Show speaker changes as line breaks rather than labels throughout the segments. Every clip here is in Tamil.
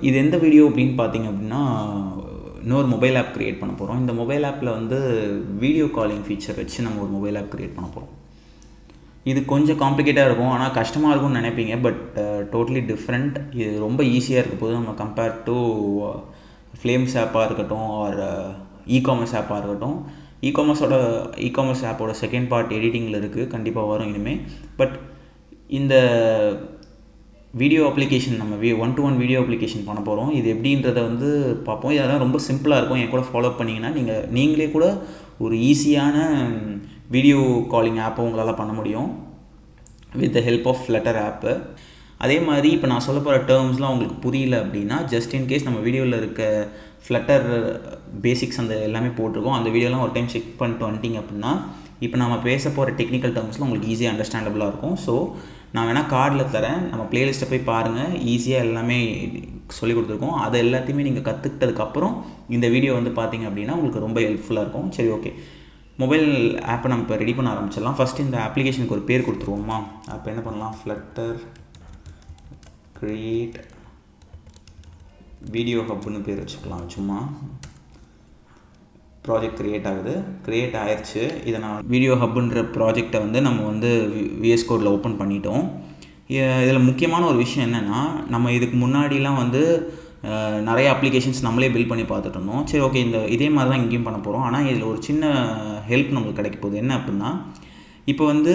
இது எந்த வீடியோ அப்படின்னு பார்த்தீங்க அப்படின்னா, இன்னொரு மொபைல் ஆப் க்ரியேட் பண்ண போகிறோம். இந்த மொபைல் ஆப்பில் வந்து வீடியோ காலிங் ஃபீச்சர் வச்சு நம்ம ஒரு மொபைல் ஆப் க்ரியேட் பண்ண போகிறோம். இது கொஞ்சம் காம்ப்ளிகேட்டாக இருக்கும், ஆனால் கஷ்டமாக இருக்கும்னு நினைப்பீங்க. But totally different. இது ரொம்ப ஈஸியாக இருக்க போது நம்ம கம்பேர் டு ஃப்ளேம்ஸ் ஆப்பாக இருக்கட்டும், ஆர் இகாமர்ஸ் ஆப்பாக இருக்கட்டும். இகாமர்ஸ் ஆப்போட செகண்ட் பார்ட் எடிட்டிங்கில் இருக்குது, கண்டிப்பாக வரும் இனிமேல். பட் இந்த வீடியோ அப்ளிகேஷன் நம்ம ஒன்-டு-ஒன் வீடியோ அப்ளிகேஷன் பண்ண போகிறோம். இது எப்படின்றத வந்து பார்ப்போம். இதெல்லாம் ரொம்ப சிம்பிளாக இருக்கும். என் கூட ஃபாலோ பண்ணிங்கன்னா நீங்களே கூட ஒரு ஈஸியான வீடியோ காலிங் ஆப்பை உங்களால் பண்ண முடியும் with the help of flutter app. அதே மாதிரி இப்போ நான் சொல்ல போகிற டேர்ம்ஸ்லாம் உங்களுக்கு புரியல அப்படின்னா, ஜஸ்ட் இன்கேஸ் நம்ம வீடியோவில் இருக்க ஃப்ளட்டர் பேசிக்ஸ் அந்த எல்லாமே போட்டிருக்கோம். அந்த வீடியோலாம் ஒரு டைம் செக் பண்ணிட்டு வந்துட்டிங்க அப்படின்னா, இப்போ நம்ம பேச போகிற டெக்னிக்கல் டேர்ம்ஸ்லாம் உங்களுக்கு ஈஸியாக அண்டர்ஸ்டாண்டபுளாக இருக்கும். ஸோ நான் வேணால் கார்டில் தரேன், நம்ம ப்ளேலிஸ்ட்டை போய் பாருங்கள். ஈஸியாக எல்லாமே சொல்லி கொடுத்துருக்கோம். அதை எல்லாத்தையுமே நீங்கள் கற்றுக்கிட்டதுக்கப்புறம் இந்த வீடியோ வந்து பார்த்தீங்க அப்படின்னா உங்களுக்கு ரொம்ப ஹெல்ப்ஃபுல்லாக இருக்கும். சரி, ஓகே. மொபைல் ஆப்பை நம்ம இப்போ ரெடி பண்ண ஆரம்பிச்சிடலாம். ஃபஸ்ட்டு இந்த அப்ளிகேஷனுக்கு ஒரு பேர் கொடுத்துருவோமா? அப்போ என்ன பண்ணலாம், ஃப்ளட்டர் கிரியேட் வீடியோ ஹப்னு பேர் வச்சுக்கலாம். சும்மா ப்ராஜெக்ட் க்ரியேட் ஆயிடுச்சு. இதை நான் வீடியோ ஹப்புன்ற ப்ராஜெக்டை வந்து நம்ம வந்து விஎஸ் கோடில் ஓப்பன் பண்ணிட்டோம். இதில் முக்கியமான ஒரு விஷயம் என்னென்னா, நம்ம இதுக்கு முன்னாடிலாம் வந்து நிறைய அப்ளிகேஷன்ஸ் நம்மளே பில்ட் பண்ணி பார்த்துட்டு இருந்தோம். சரி, ஓகே, இதே மாதிரி தான் இங்கேயும் பண்ண போகிறோம். ஆனால் இதில் ஒரு சின்ன ஹெல்ப் நம்மளுக்கு கிடைக்க போகுது. என்ன அப்படின்னா, இப்போ வந்து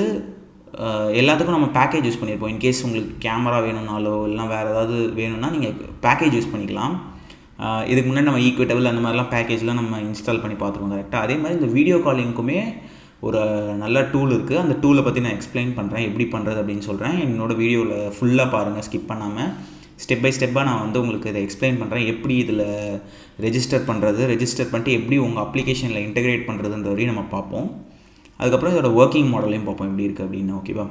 எல்லாத்துக்கும் நம்ம பேக்கேஜ் யூஸ் பண்ணியிருப்போம். இன்கேஸ் உங்களுக்கு கேமரா வேணும்னாலோ இல்லைனா வேறு ஏதாவது வேணும்னா நீங்கள் பேக்கேஜ் யூஸ் பண்ணிக்கலாம். இதுக்கு முன்னாடி நம்ம ஈக்குவேட்டபிள் அந்த மாதிரிலாம் பேக்கேஜ்லாம் நம்ம இன்ஸ்டால் பண்ணி பார்த்துருவோம் கரெக்டாக. அதே மாதிரி இந்த வீடியோ காலிங்க்குமே ஒரு நல்ல டூல் இருக்குது. அந்த டூலை பற்றி நான் எக்ஸ்பிளைன் பண்ணுறேன், எப்படி பண்ணுறது அப்படின்னு சொல்கிறேன். என்னோடய வீடியோவில் ஃபுல்லாக பாருங்கள், ஸ்கிப் பண்ணாமல். ஸ்டெப் பை ஸ்டெப்பாக நான் வந்து உங்களுக்கு இதை எக்ஸ்பிளைன் பண்ணுறேன். எப்படி இதில் ரெஜிஸ்டர் பண்ணிட்டு எப்படி உங்கள் அப்ளிகேஷனில் இன்டெகிரேட் பண்ணுறதுன்ற வரையும் நம்ம பார்ப்போம். அதுக்கப்புறம் இதோட ஒர்க்கிங் மாடலையும் பார்ப்போம் எப்படி இருக்குது அப்படின்னு. ஓகேவா?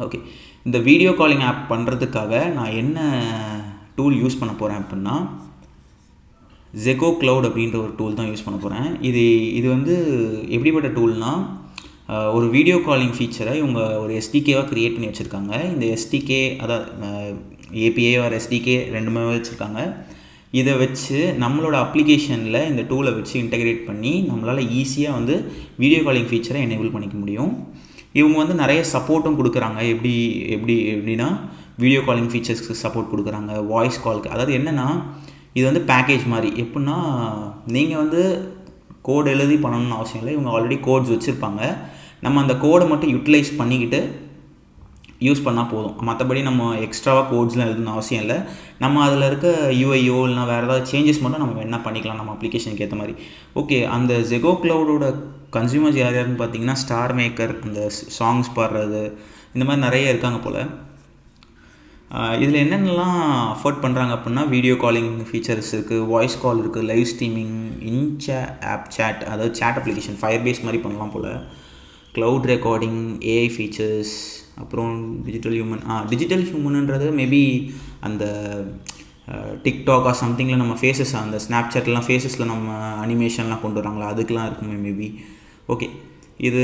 ஓகே. இந்த வீடியோ காலிங் ஆப் பண்ணுறதுக்காக நான் என்ன டூல் யூஸ் பண்ண போகிறேன் அப்படின்னா, ஜெகோ க்ளவுட் அப்படின்ற ஒரு டூல் தான் யூஸ் பண்ண போகிறேன். இது வந்து எப்படிப்பட்ட டூல்னால், ஒரு வீடியோ காலிங் ஃபீச்சரை இவங்க ஒரு எஸ்டிகேவாக க்ரியேட் பண்ணி வச்சுருக்காங்க. இந்த எஸ்டிகே அதாவது ஏபிஐ ஆர் எஸ்டிகே ரெண்டுமே வச்சுருக்காங்க. இதை வச்சு நம்மளோட அப்ளிகேஷனில் இந்த டூலை வச்சு இன்டெகிரேட் பண்ணி நம்மளால் ஈஸியாக வந்து வீடியோ காலிங் ஃபீச்சரை எனேபிள் பண்ணிக்க முடியும். இவங்க வந்து நிறைய சப்போர்ட்டும் கொடுக்குறாங்க. எப்படின்னா வீடியோ காலிங் ஃபீச்சர்ஸ்க்கு சப்போர்ட் கொடுக்குறாங்க, வாய்ஸ் காலுக்கு. அதாவது என்னென்னா, இது வந்து பேக்கேஜ் மாதிரி. எப்படின்னா, நீங்கள் வந்து கோட் எழுதி பண்ணணும்னு அவசியம் இல்லை. இவங்க ஆல்ரெடி கோட்ஸ் வச்சுருப்பாங்க. நம்ம அந்த கோடை மட்டும் யூட்டிலைஸ் பண்ணிக்கிட்டு யூஸ் பண்ணால் போதும். மற்றபடி நம்ம எக்ஸ்ட்ராவாக கோட்ஸ்லாம் எழுதணும்னு அவசியம் இல்லை. நம்ம அதில் இருக்க யூஐஓ இல்லைனா வேறு ஏதாவது சேஞ்சஸ் மட்டும் நம்ம என்ன பண்ணிக்கலாம் நம்ம அப்ளிகேஷனுக்கு ஏற்ற மாதிரி. ஓகே, அந்த ஜெகோ க்ளவுடோட கன்சியூமர்ஸ் யாருன்னு பார்த்தீங்கன்னா, ஸ்டார் மேக்கர், அந்த சாங்ஸ் பாடுறது, இந்த மாதிரி நிறைய இருக்காங்க போல். இதில் என்னென்னலாம் அஃபோர்ட் பண்ணுறாங்க அப்படின்னா, வீடியோ காலிங் ஃபீச்சர்ஸ் இருக்குது, வாய்ஸ் கால் இருக்குது, லைவ் ஸ்ட்ரீமிங், ஆப் சேட், அதாவது சேட் அப்ளிகேஷன் ஃபயர் பேஸ் மாதிரி பண்ணலாம் போல், க்ளவுட் ரெக்கார்டிங், ஏஐ ஃபீச்சர்ஸ், அப்புறம் டிஜிட்டல் ஹியூமன்ன்றது மேபி அந்த டிக்டாக் ஆர் சம்திங்கில் நம்ம ஃபேஸஸ், அந்த ஸ்னாப்சாட்லாம் ஃபேஸஸில் நம்ம அனிமேஷன்லாம் கொண்டு வராங்களா, அதுக்கெலாம் இருக்குமே மேபி. ஓகே, இது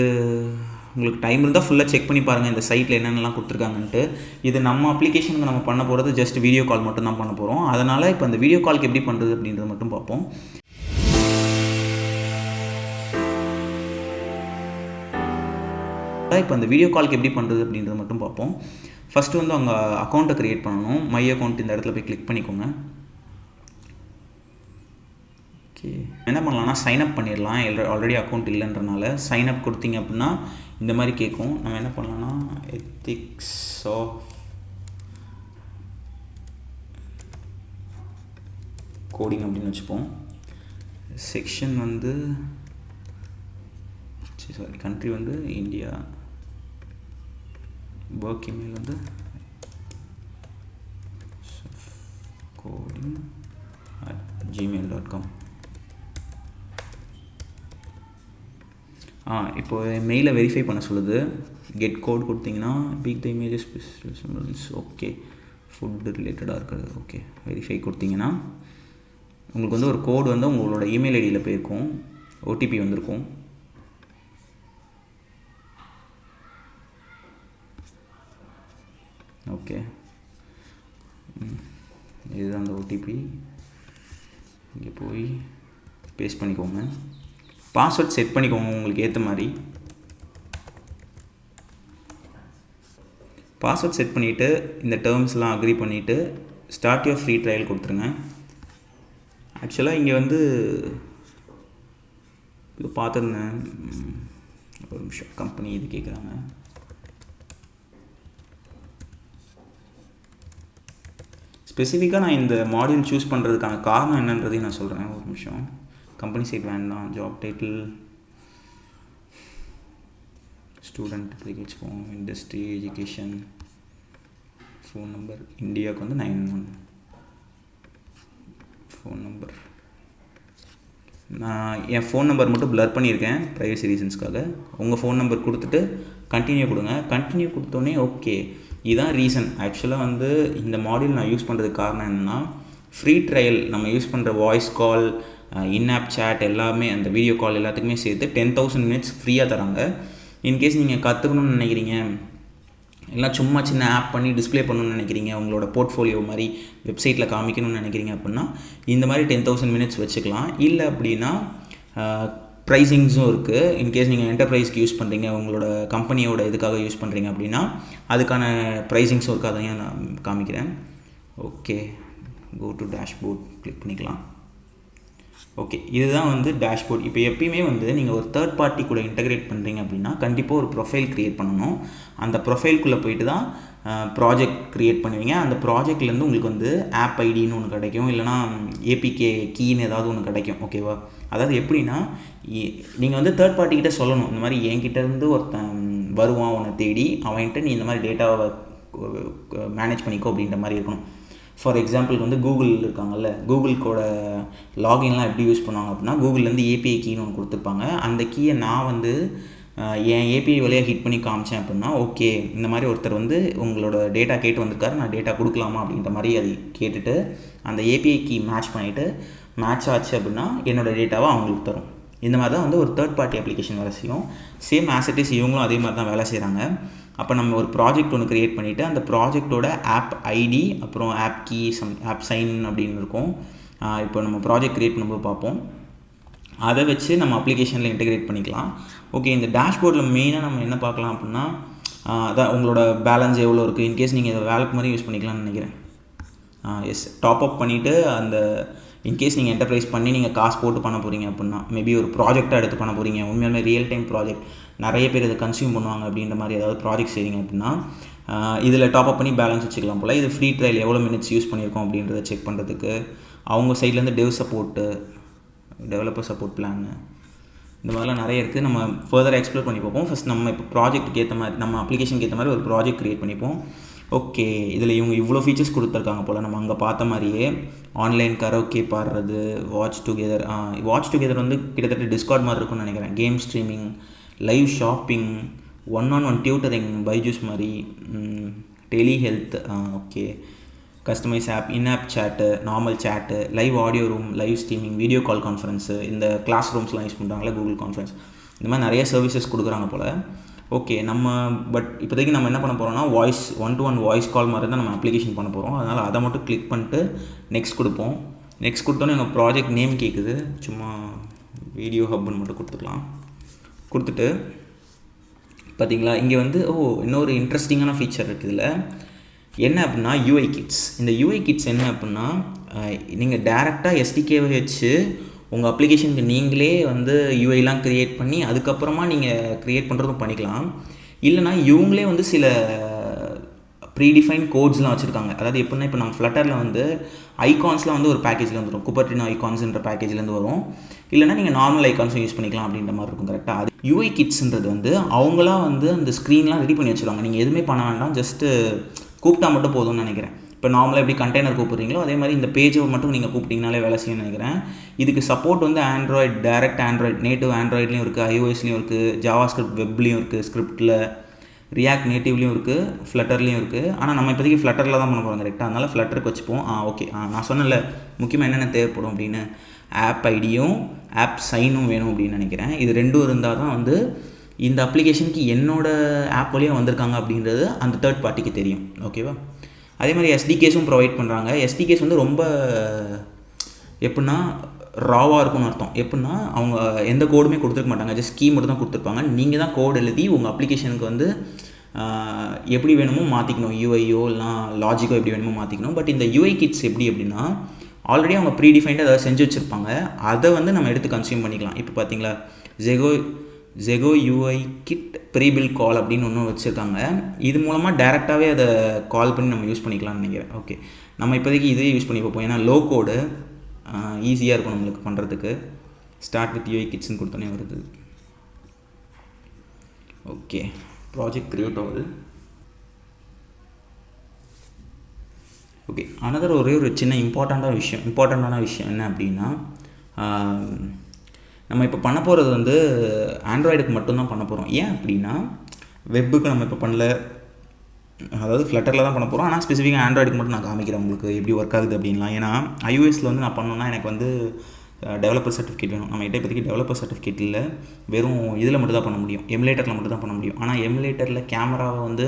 உங்களுக்கு டைம் இருந்தால் ஃபுல்லாக செக் பண்ணி பாருங்கள் இந்த சைட்டில் என்னென்னலாம் கொடுத்துருக்காங்கன்ட்டு. இது நம்ம அப்ளிகேஷனுக்கு நம்ம பண்ண போகிறது ஜஸ்ட் வீடியோ கால் மட்டும் தான் பண்ண போகிறோம். அதனால் இப்போ அந்த வீடியோ காலுக்கு எப்படி பண்ணுறது அப்படின்றத மட்டும் பார்ப்போம். ஃபஸ்ட்டு வந்து அவங்க அக்கௌண்ட்டை க்ரியேட் பண்ணணும். மை அக்கௌண்ட் இந்த இடத்துல போய் கிளிக் பண்ணிக்கோங்க. ஓகே, என்ன பண்ணலாம்னா சைன்அப் பண்ணிடலாம். ஆல்ரெடி அக்கௌண்ட் இல்லைன்றனால சைன்அப் கொடுத்தீங்க அப்படின்னா இந்த மாதிரி கேட்கும். நம்ம என்ன பண்ணலாம்னா எத்திக்ஸ் ஆஃப் கோடிங் அப்படின்னு வச்சுப்போம். செக்ஷன் வந்து கண்ட்ரி வந்து இந்தியா, ஒர்க் இமெயில் வந்து coding@gmail.com. இப்போ மெயிலை வெரிஃபை பண்ண சொல்லுது. கெட் கோட் கொடுத்தீங்கன்னா pick the images, okay, food ரிலேட்டடாக இருக்குது. ஓகே, வெரிஃபை கொடுத்தீங்கன்னா உங்களுக்கு வந்து ஒரு கோடு வந்து உங்களோட இமெயில் ஐடியில் போயிருக்கும், ஓடிபி வந்திருக்கும். ஓகே, இதுதான் அந்த ஓடிபி. இங்கே போய் பேஸ்ட் பண்ணிக்கோங்க. பாஸ்வேர்ட் செட் பண்ணிக்கோங்க உங்களுக்கு ஏற்ற மாதிரி. பாஸ்வேர்ட் செட் பண்ணிவிட்டு இந்த டேர்ம்ஸ்லாம் அக்ரி பண்ணிவிட்டு ஸ்டார்ட் யுவர் ஃப்ரீ ட்ரையல் கொடுத்துருங்க. ஆக்சுவலாக இங்கே வந்து இது பார்த்துருந்தேன், ஒரு நிமிஷம், கம்பெனி இது கேட்குறாங்க. ஸ்பெசிஃபிக்காக நான் இந்த மாடியூல் சூஸ் பண்ணுறதுக்கான காரணம் என்னன்றதையும் நான் சொல்கிறேன். ஒரு நிமிஷம். கம்பெனி சைட் வேண்டாம், ஜாப் டைட்டில், ஸ்டூடெண்ட் இப்படி வச்சுப்போம், இண்டஸ்ட்ரி, எஜுகேஷன், ஃபோன் நம்பர். இந்தியாவுக்கு வந்து 91 ஃபோன் நம்பர். நான் என் ஃபோன் நம்பர் மட்டும் ப்ளர் பண்ணியிருக்கேன் ப்ரைவசி ரீசன்ஸ்க்காக. உங்கள் ஃபோன் நம்பர் கொடுத்துட்டு கண்டினியூ கொடுங்க. கண்டினியூ கொடுத்தோன்னே ஓகே, இதுதான் ரீசன். ஆக்சுவலாக வந்து இந்த மாடியூல் நான் யூஸ் பண்ணுறதுக்கு காரணம் என்னென்னா, ஃப்ரீ ட்ரையல் நம்ம யூஸ் பண்ணுற வாய்ஸ் கால், இன்ஆப் சேட் எல்லாமே, அந்த வீடியோ கால் எல்லாத்துக்குமே சேர்த்து 10,000 மினிட்ஸ் ஃப்ரீயாக தராங்க. இன்கேஸ் நீங்கள் கற்றுக்கணும்னு நினைக்கிறீங்க, எல்லாம் சும்மா சின்ன ஆப் பண்ணி டிஸ்பிளே பண்ணணும்னு நினைக்கிறீங்க, உங்களோட போர்ட்ஃபோலியோ மாதிரி வெப்சைட்டில் காமிக்கணும்னு நினைக்கிறீங்க அப்படின்னா இந்த மாதிரி 10,000 மினிட்ஸ் வச்சுக்கலாம். இல்லை அப்படின்னா ப்ரைஸிங்ஸும் இருக்குது. இன்கேஸ் நீங்கள் என்டர்பிரைஸ்க்கு யூஸ் பண்ணுறீங்க, உங்களோட கம்பெனியோட இதுக்காக யூஸ் பண்ணுறீங்க அப்படின்னா அதுக்கான ப்ரைஸிங்ஸும் இருக்குது. அதையும் நான் காமிக்கிறேன். Okay, go to dashboard click பண்ணிக்கலாம். ஓகே, இதுதான் வந்து டேஷ்போர்ட். இப்போ எப்பயுமே வந்து நீங்கள் ஒரு தேர்ட் பார்ட்டி கூட இன்டகிரேட் பண்ணுறீங்க அப்படின்னா கண்டிப்பாக ஒரு ப்ரொஃபைல் க்ரியேட் பண்ணணும். அந்த ப்ரொஃபைல்குள்ளே போயிட்டு தான் ப்ராஜெக்ட் க்ரியேட் பண்ணுவீங்க. அந்த ப்ராஜெக்ட்லேருந்து உங்களுக்கு வந்து ஆப் ஐடின்னு ஒன்று கிடைக்கும், இல்லைனா ஏபிகே கீன்னு ஏதாவது ஒன்று கிடைக்கும். ஓகேவா? அதாவது எப்படின்னா, நீங்கள் வந்து தேர்ட் பார்ட்டிக்கிட்ட சொல்லணும், இந்த மாதிரி என்கிட்டேருந்து ஒருத்தன் வருவான் உன்னை தேடி, அவன்கிட்ட நீ இந்த மாதிரி டேட்டாவை மேனேஜ் பண்ணிக்கோ அப்படின்ற மாதிரி இருக்கணும். ஃபார் எக்ஸாம்பிளுக்கு வந்து கூகுள் இருக்காங்கல்ல, கூகுளுக்கோட லாகின்லாம் எப்படி யூஸ் பண்ணுவாங்க அப்படின்னா, கூகுள்லேருந்து ஏபிஐ கீன்னு ஒன்று கொடுத்துருப்பாங்க. அந்த கீயை நான் வந்து என் ஏபிஐ வழியாக ஹிட் பண்ணி காமிச்சேன் அப்படின்னா, ஓகே இந்த மாதிரி ஒருத்தர் வந்து உங்களோட டேட்டா கேட்டு வந்திருக்காரு, நான் டேட்டா கொடுக்கலாமா அப்படின்ற மாதிரி அது கேட்டுட்டு அந்த ஏபிஐ கீ மேட்ச் பண்ணிவிட்டு மேட்ச் ஆச்சு அப்படின்னா என்னோடய டேட்டாவை அவங்களுக்கு தரும். இந்த மாதிரி தான் வந்து ஒரு தேர்ட் பார்ட்டி அப்ளிகேஷன் வேலை செய்யும். சேம் ஆஸ் இட் இஸ் இவங்களும் அதே மாதிரி தான் வேலை செய்கிறாங்க. அப்போ நம்ம ஒரு ப்ராஜெக்ட் ஒன்று க்ரியேட் பண்ணிவிட்டு அந்த ப்ராஜெக்டோட ஆப் ஐடி அப்புறம் ஆப் கீ ஆப் சைன் அப்படின்னு இருக்கும். இப்போ நம்ம ப்ராஜெக்ட் க்ரியேட் பண்ணும்போது பார்ப்போம். அதை வச்சு நம்ம அப்ளிகேஷனில் இன்டெகிரேட் பண்ணிக்கலாம். ஓகே, இந்த டேஷ்போர்டில் மெயினாக நம்ம என்ன பார்க்கலாம் அப்படின்னா, அதான் உங்களோட பேலன்ஸ் எவ்வளோ இருக்குது. இன்கேஸ் நீங்கள் இதை வேலட் மாதிரி யூஸ் பண்ணிக்கலாம்னு நினைக்கிறேன். எஸ், டாப் அப் பண்ணிவிட்டு அந்த இன்கேஸ் நீங்கள் என்டர்பிரைஸ் பண்ணி நீங்கள் காசு போட்டு பண்ண போகிறீங்க அப்படின்னா, மேபி ஒரு ப்ராஜெக்டாக எடுத்து பண்ண போகிறீங்க, உண்மையாலுமே ரியல் டைம் ப்ராஜெக்ட், நிறைய பேர் இதை கன்சியூம் பண்ணுவாங்க அப்படின்ற மாதிரி ஏதாவது ப்ராஜெக்ட் செய்கிறீங்க அப்படின்னா இதில் டாப் அப் பண்ணி பேலன்ஸ் வச்சுக்கலாம் போல். இது ஃப்ரீ ட்ரையல் எவ்வளோ மினிட்ஸ் யூஸ் பண்ணியிருக்கோம் அப்படின்றத செக் பண்ணுறதுக்கு அவங்க சைட்லேருந்து டெவலப்பர் சப்போர்ட் பிளான், இந்த மாதிரிலாம் நிறைய இருக்குது. நம்ம ஃபர்தராக எக்ஸ்ப்ளோர் பண்ணி பார்ப்போம். ஃபஸ்ட் நம்ம இப்போ ப்ராஜெக்ட்டுக்கு ஏற்ற மாதிரி, நம்ம அப்ளிகேஷனுக்கு ஏற்ற மாதிரி ஒரு ப்ராஜெக்ட் க்ரியேட் பண்ணிப்போம். ஓகே, இதில் இவங்க இவ்வளோ ஃபீச்சர்ஸ் கொடுத்துருக்காங்க போல். நம்ம அங்கே பார்த்த மாதிரியே ஆன்லைன் கரோக்கே பாடுறது, வாட்ச் டுகெதர் வந்து கிட்டத்தட்ட டிஸ்கார்ட் மாதிரி இருக்கும்னு நினைக்கிறேன். Game streaming, live shopping, 1-on-1 tutoring, Byju's மாதிரி, tele health, okay, customise app, in app chat, normal chat, live audio room, live streaming, video call conference, இந்த கிளாஸ் ரூம்ஸ்லாம் யூஸ் பண்ணுறாங்களே கூகுள் கான்ஃபரன்ஸ், இந்த மாதிரி நிறைய சர்வீசஸ் கொடுக்குறாங்க போல். ஓகே, பட் இப்போதைக்கு நம்ம என்ன பண்ண போகிறோம்னா வாய்ஸ் 1-to-1 வாய்ஸ் கால் மாதிரி தான் நம்ம அப்ளிகேஷன் பண்ண போகிறோம். அதனால் அதை மட்டும் கிளிக் பண்ணிட்டு நெக்ஸ்ட் கொடுப்போம். நெக்ஸ்ட் கொடுத்தோன்னே எங்கள் ப்ராஜெக்ட் நேம் கேட்குது. சும்மா வீடியோ ஹப்னு மட்டும் கொடுத்துக்கலாம். கொடுத்துட்டு பார்த்தீங்களா, இங்கே வந்து இன்னொரு இன்ட்ரெஸ்டிங்கான ஃபீச்சர் இருக்குது இதில். என்ன அப்படின்னா யூஐ கிட்ஸ். இந்த யூஐ கிட்ஸ் என்ன அப்படின்னா, நீங்கள் டேரெக்டாக எஸ்டிகேவை வச்சு உங்கள் அப்ளிகேஷனுக்கு நீங்களே வந்து யூஐலாம் க்ரியேட் பண்ணி அதுக்கப்புறமா நீங்கள் க்ரியேட் பண்ணுறதும் பண்ணிக்கலாம். இல்லைனா இவங்களே வந்து சில ப்ரீடிஃபைன் கோட்ஸ்லாம் வச்சுருக்காங்க. அதாவது எப்படின்னா, இப்போ நம்ம ஃப்ளட்டரில் வந்து ஐகான்ஸ்லாம் வந்து ஒரு பேக்கேஜில் வந்துடும், குபர்டினோ ஐகான்ஸ்ன்ற பேக்கேஜ்லேருந்து வரும். இல்லைனா நீங்கள் நார்மல் ஐகான்ஸும் யூஸ் பண்ணிக்கலாம் அப்படின்ற மாதிரி இருக்கும். கரெக்டாக அது யூஐ கிட்ஸ்ன்றது வந்து அவங்களாம் வந்து அந்த ஸ்க்ரீன்லாம் ரெடி பண்ணி வச்சுருவாங்க. நீங்கள் எதுவுமே பண்ண வேண்டாம், ஜஸ்ட்டு கூப்பிட்டா மட்டும் போதும்னு நினைக்கிறேன். இப்போ நார்மலாக எப்படி கண்டெய்னர் கூப்பிட்றீங்களோ அதே மாதிரி இந்த பேஜை மட்டும் நீங்கள் கூப்பிட்டிங்கனாலே வேலை செய்யணும்னு நினைக்கிறேன். இதுக்கு சப்போர்ட் வந்து ஆண்ட்ராய்டு, டேரெக்ட் ஆண்ட்ராய்டு, நேட்டிவ் ஆண்ட்ராய்ட்லேயும் இருக்குது, iOSலேயும் இருக்குது, ஜாவா ஸ்கிரிப்ட் வெப்லேயும் இருக்குது, ஸ்கிரிப்டில் ரியாக்ட் நேட்டிவ்லேயும் இருக்குது, ஃப்ளட்டர்லேயும் இருக்குது. ஆனால் நம்ம இப்போதைக்கு ஃப்ளட்டரில் தான் பண்ண போகிறோம் கரெக்டாக. அதனால் ஃப்ளட்டருக்கு வச்சுப்போம். ஓகே, நான் சொன்னல முக்கியமாக என்னென்ன தேவைப்படும் அப்படின்னு, ஆப் ஐடியும் ஆப் சைனும் வேணும் அப்படின்னு நினைக்கிறேன். இது ரெண்டும் இருந்தால் தான் வந்து இந்த அப்ளிகேஷனுக்கு என்னோடய ஆப் வழியாக வந்திருக்காங்க அப்படின்றது அந்த தேர்ட் பார்ட்டிக்கு தெரியும். ஓகேவா? அதே மாதிரி எஸ்டிகேஸும் ப்ரொவைட் பண்ணுறாங்க. எஸ்டிகேஸ் வந்து ரொம்ப எப்படின்னா ராவாக இருக்கும்னு அர்த்தம். எப்படின்னா அவங்க எந்த கோடுமே கொடுத்துருக்க மாட்டாங்க, ஜஸ்ட் கீ மட்டும் தான் கொடுத்துருப்பாங்க. நீங்கள் தான் கோட் எழுதி உங்கள் அப்ளிகேஷனுக்கு வந்து எப்படி வேணுமோ மாற்றிக்கணும், யூஐயோ இல்லைனா லாஜிக்கோ எப்படி வேணுமோ மாற்றிக்கணும். பட் இந்த யூஐ கிட்ஸ் எப்படி அப்படின்னா ஆல்ரெடி அவங்க ப்ரீடிஃபைண்டாக ஏதாவது செஞ்சு வச்சுருப்பாங்க, அதை வந்து நம்ம எடுத்து கன்சியூம் பண்ணிக்கலாம். இப்போ பார்த்தீங்களா ஜெகோ யூஐ கிட் ப்ரீபில் கால் அப்படின்னு ஒன்று வச்சுருக்காங்க. இது மூலமாக டேரெக்டாகவே அதை கால் பண்ணி நம்ம யூஸ் பண்ணிக்கலாம்னு நினைக்கிறேன். ஓகே, நம்ம இப்போதைக்கு இதே யூஸ் பண்ணி பார்ப்போம். ஏன்னா லோ கோடு ஈஸியாக இருக்கும் நம்மளுக்கு பண்ணுறதுக்கு. ஸ்டார்ட் வித் யூஐ கிட்ஸ்ன்னு கொடுத்தோன்னே வருது. ஓகே, ப்ராஜெக்ட் க்ரியேட் ஆகுது. ஓகே, அனதர் ஒரே ஒரு சின்ன இம்பார்ட்டண்ட்டான விஷயம் என்ன அப்படின்னா, நம்ம இப்போ பண்ண போகிறது வந்து ஆண்ட்ராய்டுக்கு மட்டும்தான் பண்ண போகிறோம். ஏன் அப்படின்னா வெப்புக்கு நம்ம இப்போ பண்ணல, அதாவது ஃப்ளட்டரில் தான் பண்ண போகிறோம். ஆனால் ஸ்பெசிஃபிக்காக ஆண்ட்ராய்டுக்கு மட்டும் நான் காமிக்கிறேன் உங்களுக்கு எப்படி ஒர்க் ஆகுது அப்படின்லாம். ஏன்னா iOSல வந்து நான் பண்ணோன்னா எனக்கு வந்து டெவலப்பர் சர்டிஃபிகேட் வேணும். நம்ம இப்போதைக்கு டெவலப்பர் சர்டிஃபிகேட் இல்லை, வெறும் இதில் மட்டும் தான் பண்ண முடியும், எமுலேட்டரில் மட்டும் தான் பண்ண முடியும். ஆனால் எமுலேட்டரில் கேமராவை வந்து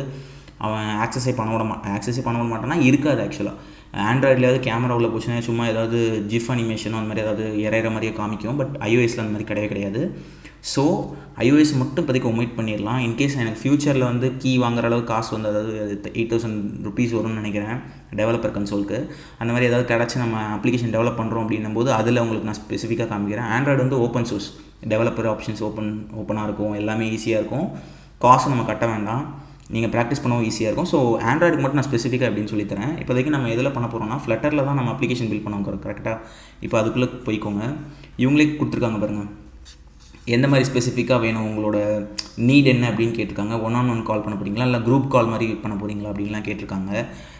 அவன் ஆக்சஸே பண்ண விட மாட்டான்னா இருக்காது. ஆக்சுவலாக ஆண்ட்ராய்ட்லேயாவது கேமரா உள்ள போச்சுன்னா சும்மா ஏதாவது ஜிஃப் அனிமேஷனோ அந்த மாதிரி ஏதாவது இறையிற மாதிரியே காமிக்கும். பட் iOSல அந்த மாதிரி கிடையாது. ஸோ iOS மட்டும் இப்போதைக்கு ஒமிட் பண்ணிடலாம். இன்கேஸ் எனக்கு ஃப்யூச்சரில் வந்து கீ வாங்குற அளவுக்கு காசு வந்து அதாவது 8,000 rupees வரும்னு நினைக்கிறேன் டெவலப்பர் கன்சோலுக்கு. அந்த மாதிரி ஏதாவது கிடச்சி நம்ம அப்ளிகேஷன் டெவலப் பண்ணுறோம் அப்படின்னும் போது அதில் உங்களுக்கு நான் ஸ்பெசிஃபிக்காக காமிக்கிறேன். ஆண்ட்ராய்டு வந்து ஓப்பன் சோர்ஸ், டெவலப்பர் ஆப்ஷன்ஸ் ஓப்பனாக இருக்கும், எல்லாமே ஈஸியாக இருக்கும், காசு நம்ம கட்ட வேண்டாம், நீங்கள் ப்ராக்டிஸ் பண்ணவும் ஈஸியாக இருக்கும். ஸோ ஆண்ட்ராய்டுக்கு மட்டும் நான் ஸ்பெசிஃபிக்காக அப்படின்னு சொல்லித்தரேன். இப்போதைக்கு நம்ம எதில் பண்ண போகிறோம்னா ஃப்ளட்டரில் தான் நம்ம அப்ளிகேஷன் பில்ட் பண்ணுவோம். கரெக்டாக இப்போ அதுக்குள்ளே போய்க்கோங்க. இவங்களே கொடுத்துருக்காங்க பாருங்கள், எந்த மாதிரி ஸ்பெசிஃபிக்காக வேணும், உங்களோட நீட் என்ன அப்படின்னு கேட்டிருக்காங்க. 1-on-1 கால் பண்ண போகிறீங்களா இல்லை குரூப் கால் மாதிரி பண்ண போகிறீங்களா அப்படின்லாம் கேட்டிருக்காங்க.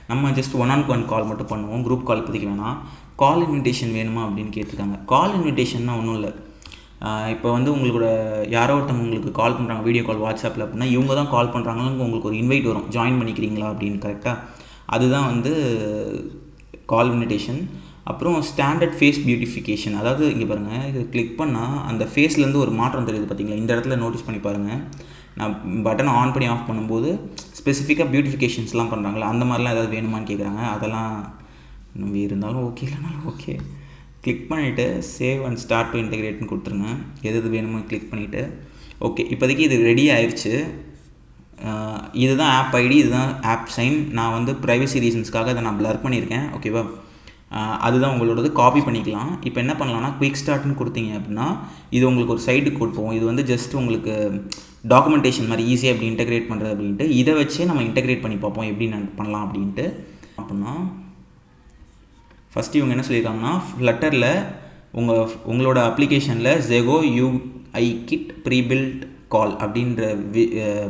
நம்ம ஜஸ்ட் 1-on-1 கால் மட்டும் பண்ணுவோம், குரூப் கால் இப்போதைக்கு வேணாம். கால் இன்விடேஷன் வேணுமா அப்படின்னு கேட்டிருக்காங்க. கால் இன்விடேஷன்னா ஒன்றும் இல்லை, இப்போ வந்து உங்களோட யாரோ ஒருத்தவங்க உங்களுக்கு கால் பண்ணுறாங்க வீடியோ கால் வாட்ஸ்அப்பில் அப்படின்னா இவங்க தான் கால் பண்ணுறாங்கன்னு உங்களுக்கு ஒரு இன்வைட் வரும், ஜாயின் பண்ணிக்கிறீங்களா அப்படின்னு. கரெக்டாக அதுதான் வந்து கால் இன்விடேஷன். அப்புறம் ஸ்டாண்டர்ட் ஃபேஸ் பியூட்டிஃபிகேஷன், அதாவது இங்கே பாருங்கள், இது கிளிக் பண்ணால் அந்த ஃபேஸ்லேருந்து ஒரு மாற்றம் தெரியுது பார்த்தீங்களா, இந்த இடத்துல நோட்டீஸ் பண்ணி பாருங்கள். நான் பட்டனை ஆன் பண்ணி ஆஃப் பண்ணும்போது ஸ்பெசிஃபிக்காக பியூட்டிஃபிகேஷன்ஸ்லாம் பண்ணுறாங்களா, அந்த மாதிரிலாம் ஏதாவது வேணுமான்னு கேட்குறாங்க. அதெல்லாம் நம்ம இருந்தாலும் ஓகே, இல்லைனாலும் ஓகே. கிளிக் பண்ணிவிட்டு சேவ் அண்ட் ஸ்டார்ட் டு இன்டெகிரேட்னு கொடுத்துருங்க. எது வேணுமோ கிளிக் பண்ணிவிட்டு ஓகே. இப்போதைக்கு இது ரெடி ஆயிடுச்சு. இதுதான் ஆப் ஐடி, இதுதான் ஆப் சைன். நான் வந்து ப்ரைவசி ரீசன்ஸ்க்காக அதை நான் பிளர் பண்ணியிருக்கேன். ஓகேவா, அதுதான் உங்களோடது. காப்பி பண்ணிக்கலாம். இப்போ என்ன பண்ணலாம்னா குயிக் ஸ்டார்ட்னு கொடுத்தீங்க அப்படின்னா இது உங்களுக்கு ஒரு சைட்டுக்கு கொடுப்போம். இது வந்து ஜஸ்ட் உங்களுக்கு டாக்குமெண்டேஷன் மாதிரி ஈஸியாக எப்படி இன்டெகிரேட் பண்ணுறது அப்படின்ட்டு, இதை வச்சே நம்ம இன்டெகிரேட் பண்ணி பார்ப்போம் எப்படி பண்ணலாம் அப்படின்ட்டு. அப்படின்னா ஃபஸ்ட்டு இவங்க என்ன சொல்லியிருக்காங்கன்னா ஃப்ளட்டரில் உங்களோட அப்ளிகேஷனில் ஜெகோ யூஐ கிட் ப்ரீபில்ட் கால் அப்படின்ற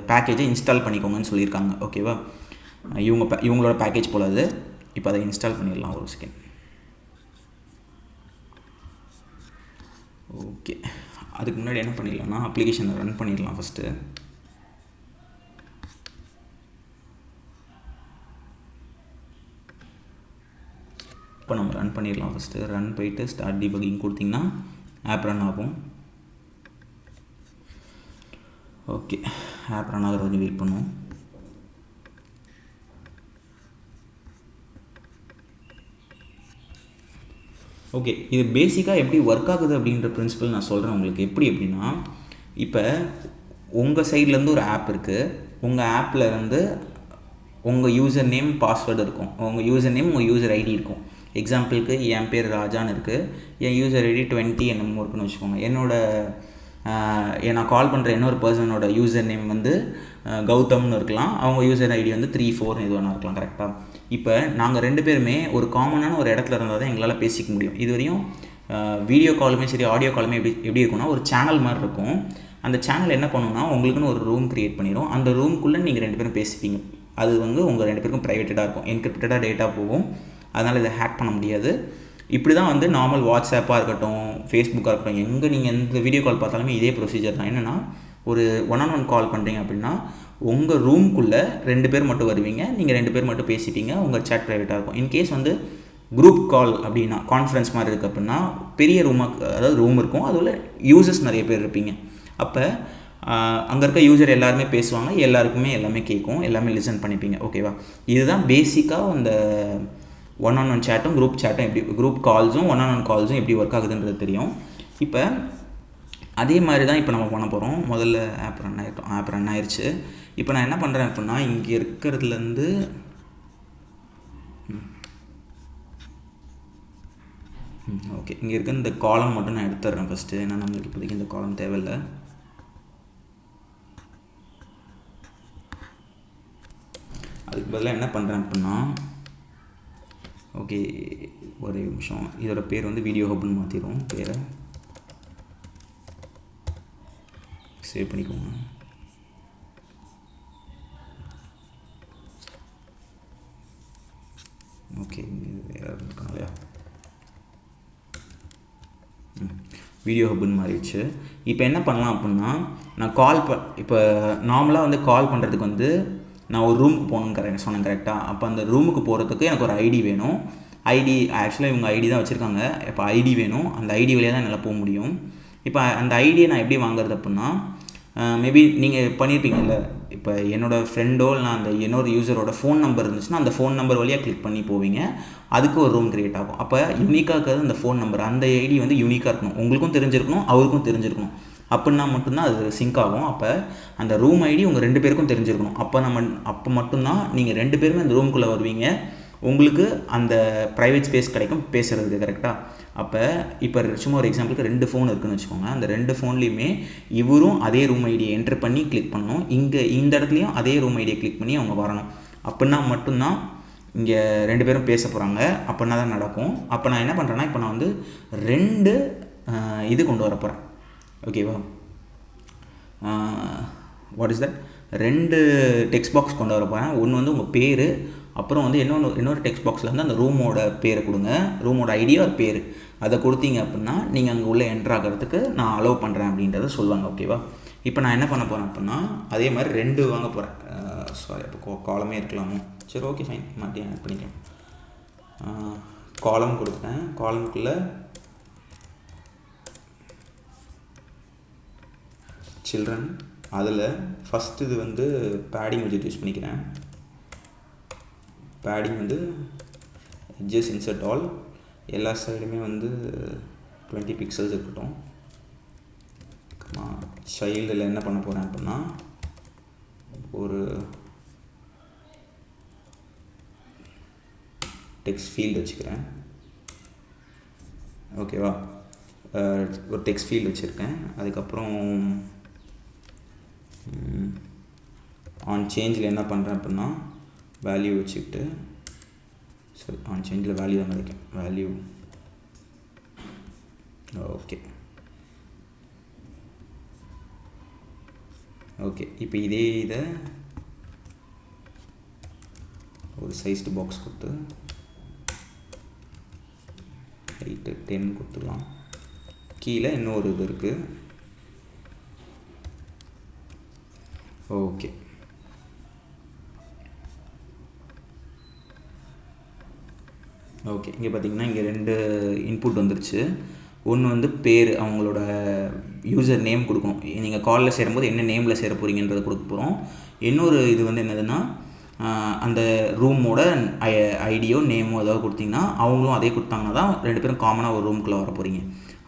பேக்கேஜை இன்ஸ்டால் பண்ணிக்கோங்கன்னு சொல்லியிருக்காங்க. ஓகேவா, இவங்களோட பேக்கேஜ் போல் அது. இப்போ அதை இன்ஸ்டால் பண்ணிடலாம். ஒரு செகண்ட். ஓகே, அதுக்கு முன்னாடி என்ன பண்ணிடலாம்னா அப்ளிகேஷனை ரன் பண்ணிடலாம் ஃபஸ்ட்டு. இப்போ நம்ம ரன் பண்ணிடலாம். ஃபஸ்ட்டு ரன் போயிட்டு ஸ்டார்ட் டிபக்கிங் கொடுத்திங்கன்னா ஆப் ரன் ஆகும். ஓகே, ஆப் ரன் ஆகிற வரைக்கும் வெயிட் பண்ணுவோம். ஓகே, இது பேசிக்காக எப்படி ஒர்க் ஆகுது அப்படின்ற பிரின்சிபல் நான் சொல்கிறேன் உங்களுக்கு. எப்படி அப்படின்னா, இப்போ உங்கள் சைட்லேருந்து ஒரு ஆப் இருக்குது, உங்கள் ஆப்பில் வந்து உங்கள் யூசர் நேம் பாஸ்வேர்டு இருக்கும், உங்கள் யூசர் நேம் உங்கள் யூசர் ஐடி இருக்கும். எக்ஸாம்பிளுக்கு என் பேர் ராஜான்னு இருக்குது, என் யூசர் ஐடி 20 என்னமோ இருக்குன்னு வச்சுக்கோங்க. நான் கால் பண்ணுற இன்னொரு பர்சனோட யூசர் நேம் வந்து கௌதம்னு இருக்கலாம், அவங்க யூசர் ஐடி வந்து 3-4 எது வேணா இருக்கலாம். கரெக்டாக, இப்போ நாங்கள் 2 பேருமே ஒரு காமனான ஒரு இடத்துல இருந்தால் தான் எங்களால் பேசிக்க முடியும். இதுவரையும் வீடியோ காலுமே சரி, ஆடியோ காலுமே எப்படி இருக்குன்னா ஒரு சேனல் மாதிரி இருக்கும். அந்த சேனல் என்ன பண்ணுன்னா உங்களுக்குன்னு ஒரு ரூம் க்ரியேட் பண்ணிடும். அந்த ரூம்குள்ளே நீங்கள் 2 பேரும் பேசிப்பீங்க. அது வந்து உங்கள் 2 பேருக்கும் ப்ரைவேட்டடாக இருக்கும், என்கிரிப்டடாக டேட்டா போகும், அதனால் இதை ஹேக் பண்ண முடியாது. இப்படி தான் வந்து நார்மல் வாட்ஸ்அப்பாக இருக்கட்டும், ஃபேஸ்புக்காக இருக்கட்டும், எங்கே நீங்கள் எந்த வீடியோ கால் பார்த்தாலுமே இதே ப்ரொசீஜர் தான். என்னென்னா ஒரு 1-on-1 கால் பண்ணுறீங்க அப்படின்னா உங்கள் ரூம்குள்ளே 2 பேர் மட்டும் வருவீங்க, நீங்கள் 2 பேர் மட்டும் பேசிப்பீங்க, உங்கள் சேட் ப்ரைவேட்டாக இருக்கும். இன்கேஸ் வந்து குரூப் கால் அப்படின்னா கான்ஃபரன்ஸ் மாதிரி இருக்குது அப்படின்னா பெரிய ரூமாக, அதாவது ரூம் இருக்கும், அதில் யூசர்ஸ் நிறைய பேர் இருப்பீங்க. அப்போ அங்கே இருக்க யூசர் எல்லாருமே பேசுவாங்க, எல்லாருக்குமே எல்லாமே கேட்கும், எல்லாமே லிசன் பண்ணிப்பீங்க. ஓகேவா? இதுதான் பேசிக்காக அந்த ஒன் சேட்டும் குரூப் சேட்டும் எப்படி, குரூப் கால்ஸும் ஒன் கால்ஸும் எப்படி ஒர்க் ஆகுதுன்றது தெரியும். இப்போ அதே மாதிரி தான் இப்போ நம்ம பண்ண போகிறோம். முதல்ல ஆப் ரன் ஆயிடுச்சு. இப்போ நான் என்ன பண்ணுறேன் அப்படின்னா, இங்கே இருக்கிறதுலேருந்து ஓகே, இங்கே இருக்க இந்த காலம் மட்டும் நான் எடுத்துடுறேன் ஃபஸ்ட்டு. ஏன்னா நம்மளுக்கு இப்போதைக்கு இந்த காலம் தேவையில்லை. அதுக்கு பதிலாக என்ன பண்ணுறேன் அப்படின்னா, ஓகே ஒரே நிமிஷம், இதோட பேர் வந்து வீடியோ ஹப்னு மாற்றிடுவோம். பேரை சேவ் பண்ணிக்கோங்க. ஓகே, வேறு இருக்காங்க இல்லையா, வீடியோ ஹப்னு மாறிடுச்சு. இப்போ என்ன பண்ணலாம் அப்படின்னா, நான் இப்போ நார்மலாக வந்து கால் பண்ணுறதுக்கு வந்து நான் ஒரு ரூமுக்கு போகணுன்னு சொன்னேன் கரெக்டாக. அப்போ அந்த ரூமுக்கு போகிறதுக்கு எனக்கு ஒரு ஐடி வேணும். ஐடி ஆக்சுவலாக இவங்க ஐடி தான் வச்சுருக்காங்க. இப்போ ஐடி வேணும், அந்த ஐடி வழியாக தான் என்னால் போக முடியும். இப்போ அந்த ஐடியை நான் எப்படி வாங்குறது அப்படின்னா, மேபி நீங்கள் பண்ணியிருப்பீங்கல்ல, இப்போ என்னோடய ஃப்ரெண்டோ இல்லை அந்த என்னோட யூசரோட ஃபோன் நம்பர் இருந்துச்சுன்னா அந்த ஃபோன் நம்பர் வழியாக கிளிக் பண்ணி போவீங்க. அதுக்கு ஒரு ரூம் க்ரியேட் ஆகும். அப்போ யூனிக்காக இருக்கிறது அந்த ஃபோன் நம்பர், அந்த ஐடி வந்து யூனிக்காக இருக்கணும், உங்களுக்கும் தெரிஞ்சிருக்கணும், அவருக்கும் தெரிஞ்சிருக்கணும். அப்படின்னா மட்டும்தான் அது சிங்க் ஆகும். அப்போ அந்த ரூம் ஐடி உங்கள் 2 பேருக்கும் தெரிஞ்சிருக்கணும். அப்போ மட்டும்தான் நீங்கள் 2 பேருமே அந்த ரூமுக்குள்ளே வருவீங்க, உங்களுக்கு அந்த ப்ரைவேட் ஸ்பேஸ் கிடைக்கும் பேசுகிறதுக்கு. கரெக்டாக? அப்போ இப்போ சும்மா ஒரு எக்ஸாம்பிளுக்கு 2 ஃபோன் இருக்குதுன்னு வச்சுக்கோங்க. அந்த 2 ஃபோன்லேயுமே இவரும் அதே ரூம் ஐடியை என்ட்ரு பண்ணி கிளிக் பண்ணணும், இந்த இடத்துலையும் அதே ரூம் ஐடியை கிளிக் பண்ணி அவங்க வரணும். அப்படின்னா மட்டும்தான் இங்கே 2 பேரும் பேச போகிறாங்க, அப்படின்னா தான் நடக்கும். அப்போ நான் என்ன பண்ணுறேன்னா, இப்போ நான் வந்து 2 இது கொண்டு வர போகிறேன். ஓகேவா? What is that? 2 text box கொண்டு வர போகிறேன். ஒன்று வந்து உங்கள் பேர், அப்புறம் வந்து இன்னொரு டெக்ஸ்ட் பாக்ஸில் வந்து அந்த ரூமோட பேரை கொடுங்க, ரூமோட ஐடியா ஒரு பேர், அதை கொடுத்தீங்க அப்படின்னா நீங்கள் அங்கே உள்ளே என்ட்ரு ஆகிறதுக்கு நான் அலோவ் பண்ணுறேன் அப்படின்றத சொல்லுவாங்க. ஓகேவா? இப்போ நான் என்ன பண்ண போகிறேன் அப்படின்னா, அதே மாதிரி 2 வாங்க போகிறேன். சாரி, அப்போ காலமே இருக்கலாமோ? சரி, ஓகே ஃபைன், மாட்டியும் ஆட் பண்ணிக்கலாம். காலம் கொடுத்தேன். காலமுக்குள்ளே சில்ட்ரன், அதில் ஃபஸ்ட்டு இது வந்து பேடிங் வச்சுட்டு யூஸ் பண்ணிக்கிறேன். பேடிங் வந்து எட்ஜஸ் இன்சர்ட் ஆல், எல்லா சைடுமே வந்து 20 பிக்சல்ஸ் இருக்கட்டும். சைல்டில் என்ன பண்ண போகிறேன் அப்படின்னா, ஒரு டெக்ஸ்ட் ஃபீல்டு வச்சுக்கிறேன். ஓகேவா? ஒரு டெக்ஸ்ட் ஃபீல்டு வச்சுருக்கேன். அதுக்கப்புறம் ஆன் சேஞ்சில் என்ன பண்ணுறேன் அப்படின்னா, வேல்யூ வச்சுக்கிட்டு, சரி ஆன் சேஞ்சில் வேல்யூ தான் கிடைக்கும், வேல்யூ. ஓகே ஓகே இப்போ இதை ஒரு சைஸ்டு பாக்ஸ் கொடுத்து 8 10 கொடுத்துக்கலாம். கீழே இன்னொரு இது இருக்குது. ஓகே, ஓகே இங்கே பார்த்தீங்கன்னா இங்கே 2 இன்புட் வந்துருச்சு. ஒன்று வந்து பேர், அவங்களோட யூசர் நேம் கொடுக்கணும். நீங்கள் காலில் சேரும்போது என்ன நேமில் சேர போகிறீங்கன்றதை கொடுக்க போகிறோம். இன்னொரு இது வந்து என்னதுன்னா, அந்த ரூமோட ஐடியோ நேமோ ஏதாவது கொடுத்தீங்கன்னா, அவங்களும் அதே கொடுத்தாங்கன்னா தான் 2 பேரும் காமனாக ஒரு ரூமுக்குள்ளே வர போகிறீங்க.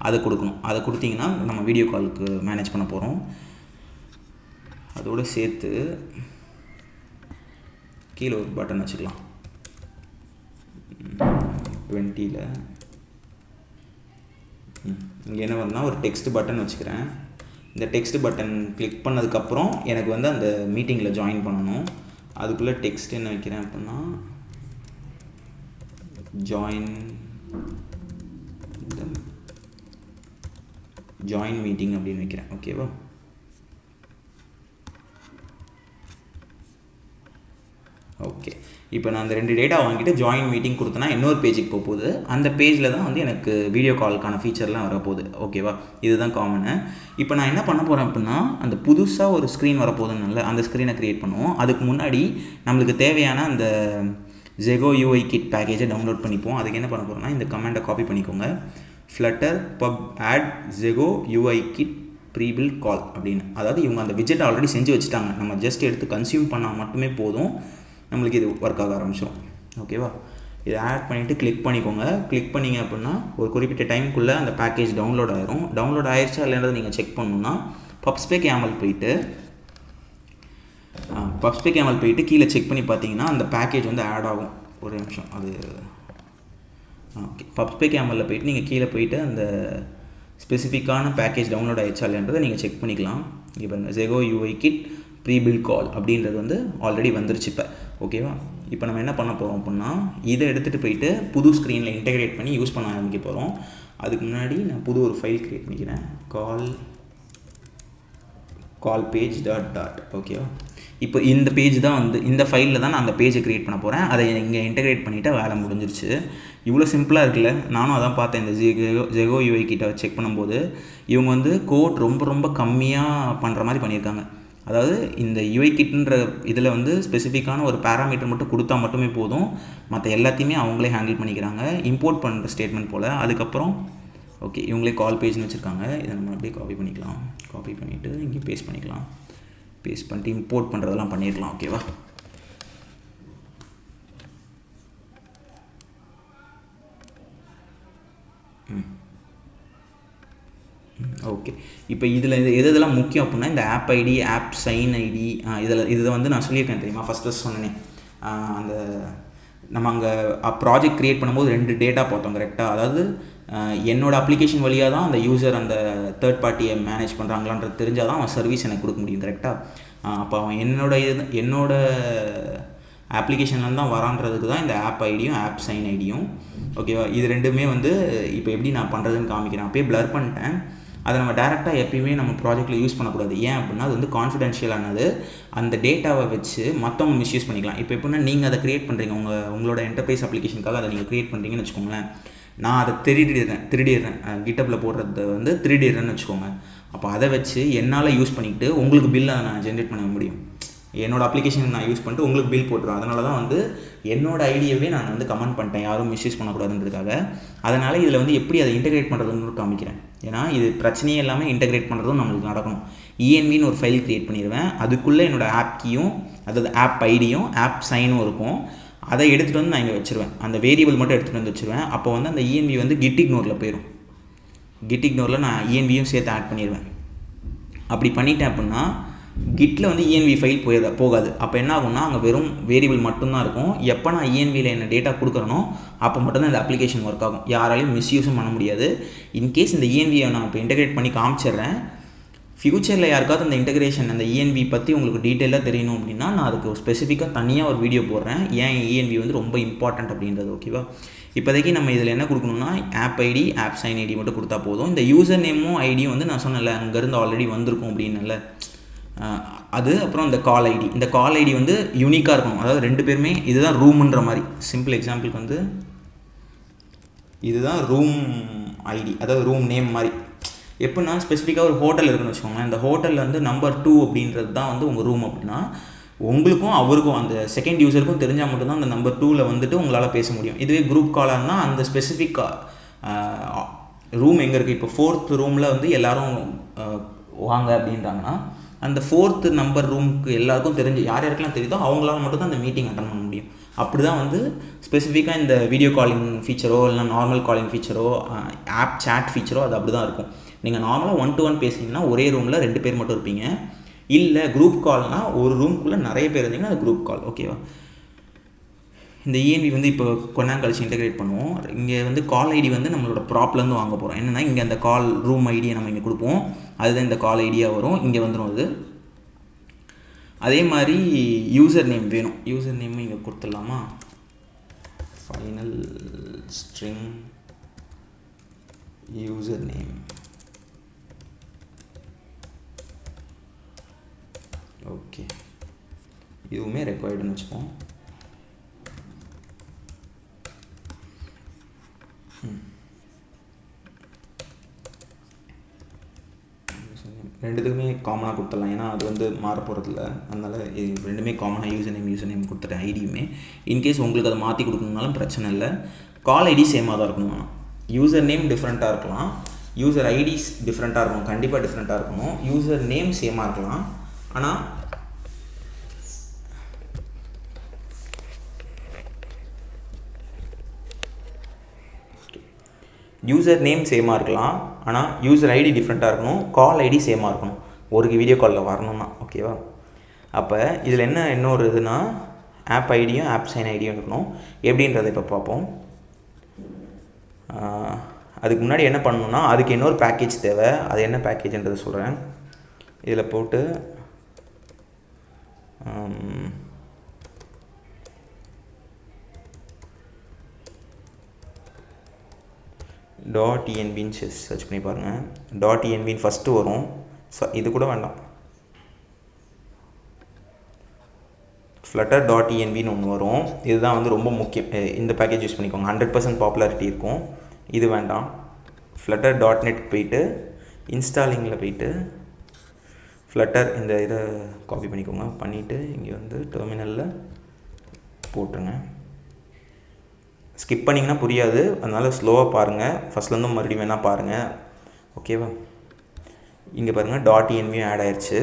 அதை கொடுக்கணும். அதை கொடுத்தீங்கன்னா நம்ம வீடியோ காலுக்கு மேனேஜ் பண்ண போகிறோம். அதோடு சேர்த்து கீழே ஒரு பட்டன் வச்சுக்கலாம். 20ல் இங்கே என்ன பண்ணால் ஒரு டெக்ஸ்ட் பட்டன் வச்சுக்கிறேன். இந்த டெக்ஸ்ட் பட்டன் கிளிக் பண்ணதுக்கப்புறம் எனக்கு வந்து அந்த மீட்டிங்கில் ஜாயின் பண்ணணும். அதுக்குள்ளே டெக்ஸ்ட் என்ன வைக்கிறேன் அப்படின்னா, ஜாயின் மீட்டிங் அப்படின்னு வைக்கிறேன். ஓகேவா? ஓகே, இப்போ நான் அந்த 2 டேட்டா வாங்கிட்டு ஜாயின் மீட்டிங் கொடுத்தேன்னா இன்னொரு பேஜுக்கு போக போகுது. அந்த பேஜில் தான் வந்து எனக்கு வீடியோ காலுக்கான ஃபீச்சர்லாம் வரப்போகுது. ஓகேவா? இதுதான் காமனு. இப்போ நான் என்ன பண்ண போகிறேன் அப்படின்னா, அந்த புதுசாக ஒரு ஸ்க்ரீன் வரப்போகுதுன்னு அந்த ஸ்க்ரீனை க்ரியேட் பண்ணுவோம். அதுக்கு முன்னாடி நம்மளுக்கு தேவையான அந்த Zego UI Kit பேக்கேஜை டவுன்லோட் பண்ணிப்போம். அதுக்கு என்ன பண்ண போகிறோம்னா, இந்த கமெண்டை காப்பி பண்ணிக்கோங்க. flutter pub add Zego UI Kit prebuilt கால் அப்படின்னு. அதாவது இவங்க அந்த விஜெட் ஆல்ரெடி செஞ்சு வச்சுட்டாங்க, நம்ம ஜஸ்ட் எடுத்து கன்சியூம் பண்ணால் மட்டுமே போதும், நம்மளுக்கு இது ஒர்க் ஆக ஆரம்பிச்சிடும். ஓகேவா? இதை ஆட் பண்ணிவிட்டு கிளிக் பண்ணிக்கோங்க. கிளிக் பண்ணிங்க அப்படின்னா ஒரு குறிப்பிட்ட டைமுக்குள்ளே அந்த பேக்கேஜ் டவுன்லோட் ஆயிரும். டவுன்லோட் ஆயிடுச்சா இல்லைன்றதை நீங்கள் செக் பண்ணணுன்னா பப்ஸ்பேக் YAML போயிட்டு கீழே செக் பண்ணி பார்த்தீங்கன்னா அந்த பேக்கேஜ் வந்து ஆட் ஆகும். ஒரு நிமிஷம், அது ஓகே. பப்ஸ்பேக் YAML போயிட்டு நீங்கள் கீழே போயிட்டு அந்த ஸ்பெசிஃபிக்கான பேக்கேஜ் டவுன்லோட் ஆகிடுச்சா இல்லைன்றதை நீங்கள் செக் பண்ணிக்கலாம். இங்கே பாருங்கள், Zego UI Kit ப்ரீபில்ட் கால் அப்படின்றது வந்து ஆல்ரெடி வந்துருச்சு இப்போ. ஓகேவா? இப்போ நம்ம என்ன பண்ண போகிறோம் அப்படின்னா இதை எடுத்துகிட்டு போயிட்டு புது ஸ்க்ரீனில் இன்டெகிரேட் பண்ணி யூஸ் பண்ண ஆரம்பிக்க போகிறோம். அதுக்கு முன்னாடி நான் புது ஒரு ஃபைல் க்ரியேட் பண்ணிக்கிறேன், கால் பேஜ் டாட். ஓகேவா? இப்போ இந்த பேஜ் தான் வந்து இந்த ஃபைலில் தான் நான் அந்த பேஜை க்ரியேட் பண்ண போகிறேன். அதை இங்கே இன்டெகிரேட் பண்ணிவிட்டு வேலை முடிஞ்சிருச்சு. இவ்வளோ சிம்பிளாக இருக்குல்ல? நானும் அதான் பார்த்தேன் இந்த Zego UI கிட்ட செக் பண்ணும்போது. இவங்க வந்து கோட் ரொம்ப கம்மியாக பண்ணுற மாதிரி பண்ணியிருக்காங்க. அதாவது இந்த UI கிட்ன்ற இதில் வந்து ஸ்பெசிஃபிக்கான ஒரு பேராமீட்டர் மட்டும் கொடுத்தா மட்டுமே போதும், மற்ற எல்லாத்தையுமே அவங்களே ஹேண்டில் பண்ணிக்கிறாங்க. இம்போர்ட் பண்ணுற ஸ்டேட்மெண்ட் போல். அதுக்கப்புறம் ஓகே, இவங்களே கால் பேஜ்னு வச்சுருக்காங்க. இதை நம்ம அப்படியே காப்பி பண்ணிக்கலாம். காப்பி பண்ணிவிட்டு இங்கே பேஸ்ட் பண்ணிக்கலாம். பேஸ்ட் பண்ணிட்டு இம்போர்ட் பண்ணுறதெல்லாம் பண்ணிடலாம். ஓகேவா? ஓகே. இப்போ இதில் எதெல்லாம் முக்கியம் அப்படின்னா இந்த app ID, app sign ID, இதில் வந்து நான் சொல்லியிருக்கேன் தெரியுமா, ஃபஸ்ட்டு சொன்னேன். அந்த நம்ம அங்கே ப்ராஜெக்ட் க்ரியேட் பண்ணும்போது 2 டேட்டா பார்த்தோம் கரெக்டாக. அதாவது என்னோடய அப்ளிகேஷன் வழியாக தான் அந்த யூசர் அந்த தேர்ட் பார்ட்டியை மேனேஜ் பண்ணுறாங்களான்றது தெரிஞ்சால் தான் அவன் சர்வீஸ் எனக்கு கொடுக்க முடியும் கரெக்டாக. அப்போ அவன் என்னோட அப்ளிகேஷன்லேருந்து தான் வரான்றதுக்கு தான் இந்த ஆப் ஐடியும் ஆப் சைன் ஐடியும். ஓகேவா? இது ரெண்டுமே வந்து இப்போ எப்படி நான் பண்ணுறதுன்னு காமிக்கிறேன். அப்படியே ப்ளர் பண்ணிட்டேன். அதை நம்ம டேரெக்டாக எப்பயுமே நம்ம ப்ராஜெக்ட்டில் யூஸ் பண்ணக்கூடாது. ஏன் அப்படின்னா அது வந்து கான்ஃபிடென்ஷியலானது. அந்த டேட்டாவை வச்சு மற்றவங்க மிஸ்யூஸ் பண்ணிக்கலாம். இப்போ எப்படின்னா நீங்கள் அதை க்ரியேட் பண்ணுறீங்க, உங்களோட என்டர்பிரைஸ் அப்ளிகேஷனுக்காக அதை நீங்கள் க்ரியேட் பண்ணுறீங்கன்னு வச்சுக்கோங்களேன். நான் அதை திருடிடுறேன் கிட்டப்பில் போடுறத வந்து திருடிடுறேன்னு வச்சுக்கோங்க. அப்போ அதை வச்சு என்னால் யூஸ் பண்ணிக்கிட்டு உங்களுக்கு பில்லை நான் ஜென்ரேட் பண்ண முடியும். என்னோடய அப்ளிகேஷன் நான் யூஸ் பண்ணிட்டு உங்களுக்கு பில் போட்டுருவேன். அதனால தான் வந்து என்னோடய ஐடியாவே நான் வந்து கமெண்ட் பண்ணிட்டேன், யாரும் மிஸ்யூஸ் பண்ணக்கூடாதுன்றதுக்காக. அதனால் இதில் வந்து எப்படி அதை இன்டெகிரேட் பண்ணுறதுன்னு காமிக்கிறேன். ஏன்னா இது பிரச்சனையே இல்லாமல் இன்டெகிரேட் பண்ணுறதும் நம்மளுக்கு நடக்கணும். ENVன்னு ஒரு ஃபைல் க்ரியேட் பண்ணிடுவேன். அதுக்குள்ளே என்னோடய ஆப் கீயும், அதாவது ஆப் ஐடியும் ஆப் சைனும் இருக்கும். அதை எடுத்துகிட்டு வந்து நான் இங்கே வச்சுருவேன். அந்த வேரியபிள் மட்டும் எடுத்துகிட்டு வந்து வச்சுருவேன். அப்போ வந்து அந்த ENV வந்து கிட் இக்னோரில் போயிடும். கிட் இக்னோரில் நான் ENVயும் சேர்த்து ஆட் பண்ணிடுவேன். அப்படி பண்ணிட்டேன் அப்படின்னா கிட்டில் வந்து ENV ஃபைல் போகாது. அப்போ என்ன ஆகும்னா அங்கே வெறும் வேரியபிள் மட்டும்தான் இருக்கும். எப்போ நான் ENVயில் என்ன டேட்டா கொடுக்குறனோ அப்போ மட்டும்தான் இந்த அப்ளிகேஷன் ஒர்க் ஆகும். யாராலையும் மிஸ்யூஸும் பண்ண முடியாது. இன்கேஸ் இந்த ENVயை நான் இப்போ இன்டெகிரேட் பண்ணி காமிச்சிடுறேன். ஃப்யூச்சரில் யாருக்காவது அந்த இன்டெகிரேஷன் அந்த ENV பற்றி உங்களுக்கு டீட்டெயிலாக தெரியணும் அப்படின்னா நான் அதுக்கு ஸ்பெசிஃபிக்காக தனியாக ஒரு வீடியோ போடுறேன். ஏன் ENV வந்து ரொம்ப இம்பார்ட்டண்ட் அப்படின்றது. ஓகேவா? இப்போதைக்கு நம்ம இதில் என்ன கொடுக்கணும்னா app ID, app sign ID மட்டும் கொடுத்தா போதும். இந்த யூசர் நேமும் ஐடியும் வந்து நான் சொன்னல அங்கேருந்து ஆல்ரெடி வந்திருக்கும் அப்படின்னல அது. அப்புறம் இந்த கால் ஐடி, இந்த கால் ஐடி வந்து யூனிக்காக இருக்கணும். அதாவது 2 பேருமே இதுதான் ரூம்ன்ற மாதிரி. சிம்பிள் எக்ஸாம்பிளுக்கு வந்து இதுதான் ரூம் ஐடி, அதாவது ரூம் நேம் மாதிரி. எப்படின்னா ஸ்பெசிஃபிக்காக ஒரு ஹோட்டல் இருக்குன்னு வச்சுக்கோங்களேன். இந்த ஹோட்டலில் வந்து நம்பர் 2 அப்படின்றது தான் வந்து உங்கள் ரூம். அப்படின்னா உங்களுக்கும் அவருக்கும் அந்த செகண்ட் யூசருக்கும் தெரிஞ்சால் மட்டும்தான் அந்த நம்பர் 2ல் வந்துட்டு உங்களால் பேச முடியும். இதுவே குரூப் காலாக இருந்தால் அந்த ஸ்பெசிஃபிக் ரூம் எங்கே இருக்குது, இப்போ 4th ரூமில் வந்து எல்லோரும் வாங்க அப்படின்றாங்கன்னா அந்த 4th நம்பர் ரூமுக்கு எல்லாருக்கும் தெரிஞ்சு யாருக்கெல்லாம் தெரியுதோ அவங்களால மட்டும் தான் அந்த மீட்டிங் அட்டன் பண்ண முடியும். அப்படி தான் வந்து ஸ்பெசிஃபிக்காக இந்த வீடியோ காலிங் ஃபீச்சரோ இல்லை நார்மல் காலிங் ஃபீச்சரோ ஆப் சேட் ஃபீச்சரோ அது அப்படி தான் இருக்கும். நீங்கள் நார்மலாக 1-to-1 பேசுனீங்கன்னா ஒரே ரூமில் 2 பேர் மட்டும் இருப்பீங்க. இல்லை குரூப் கால்னால் ஒரு ரூம்குள்ளே நிறைய பேர் இருந்தீங்கன்னா அது குரூப் கால். ஓகேவா? இந்த ENV வந்து இப்போ கொஞ்ச நேரம் கழிச்சு இன்டெகிரேட் பண்ணுவோம். இங்கே வந்து கால் ஐடி வந்து நம்மளோட ப்ராப்லேருந்து வாங்க போகிறோம். என்னென்னா இங்கே அந்த கால் ரூம் ஐடியை நம்ம இங்கே கொடுப்போம். அதுதான் இந்த கால் ஐடியாக வரும். இங்கே வந்துடும் அது. அதே மாதிரி யூசர் நேம் வேணும். யூசர் நேம் இங்கே கொடுத்துடலாமா? Final string user name. Okay, இதுவுமே ரெக்வயர்டுன்னு வச்சுப்போம். ரெண்டுத்துக்குமே காமனாக கொடுத்துடலாம். ஏன்னா அது வந்து மாற போகிறதில்ல. அதனால் ரெண்டுமே காமனாக யூசர் நேம் கொடுத்துட்டேன். ஐடியுமே இன்கேஸ் உங்களுக்கு அதை மாற்றி கொடுக்கணுன்னாலும் பிரச்சனை இல்லை. கால் ஐடி சேமாக தான் இருக்கணும். ஆனால் யூசர் நேம் டிஃப்ரெண்ட்டாக இருக்கலாம், யூசர் ஐடிஸ் டிஃப்ரெண்ட்டாக இருக்கணும், கண்டிப்பாக டிஃப்ரெண்ட்டாக இருக்கணும். யூசர் நேம் சேமாக இருக்கலாம், ஆனால் யூசர் நேம் சேமாக இருக்கலாம், ஆனால் யூசர் ஐடி டிஃப்ரெண்ட்டாக இருக்கணும், கால் ஐடி சேமாக இருக்கணும் ஒரு வீடியோ காலில் வரணும்னா. ஓகேவா? அப்போ இதில் என்ன இன்னொரு இதுனா ஆப் ஐடியும் ஆப் சைன் ஐடியும் இருக்கணும். எப்படின்றத இப்போ பார்ப்போம். அதுக்கு முன்னாடி என்ன பண்ணணும்னா அதுக்கு இன்னொரு பேக்கேஜ் தேவை. அது என்ன பேக்கேஜ்ன்றதை சொல்கிறேன். இதில் போட்டு .envன்னு சர்ச் பண்ணி பாருங்கள். .envன்னு ஃபஸ்ட்டு வரும். இது கூட வேண்டாம், flutter.envன்னு ஒன்று வரும். இதுதான் வந்து ரொம்ப முக்கியம். இந்த பேக்கேஜ் யூஸ் பண்ணிக்கோங்க, 100% பாப்புலாரிட்டி இருக்கும். இது வேண்டாம். flutter.net போயிட்டு இன்ஸ்டாலிங்கில் போயிட்டு ஃப்ளட்டர் இந்த இதை காப்பி பண்ணிக்கோங்க. பண்ணிவிட்டு இங்கே வந்து டெர்மினலில் போட்டுருங்க. ஸ்கிப் பண்ணிங்கன்னா புரியாது, அதனால் ஸ்லோவாக பாருங்கள். ஃபஸ்ட்லேருந்து மறுபடியும் வேணால் பாருங்கள். ஓகேவா? இங்கே பாருங்கள் .env ஆட் ஆயிடுச்சு.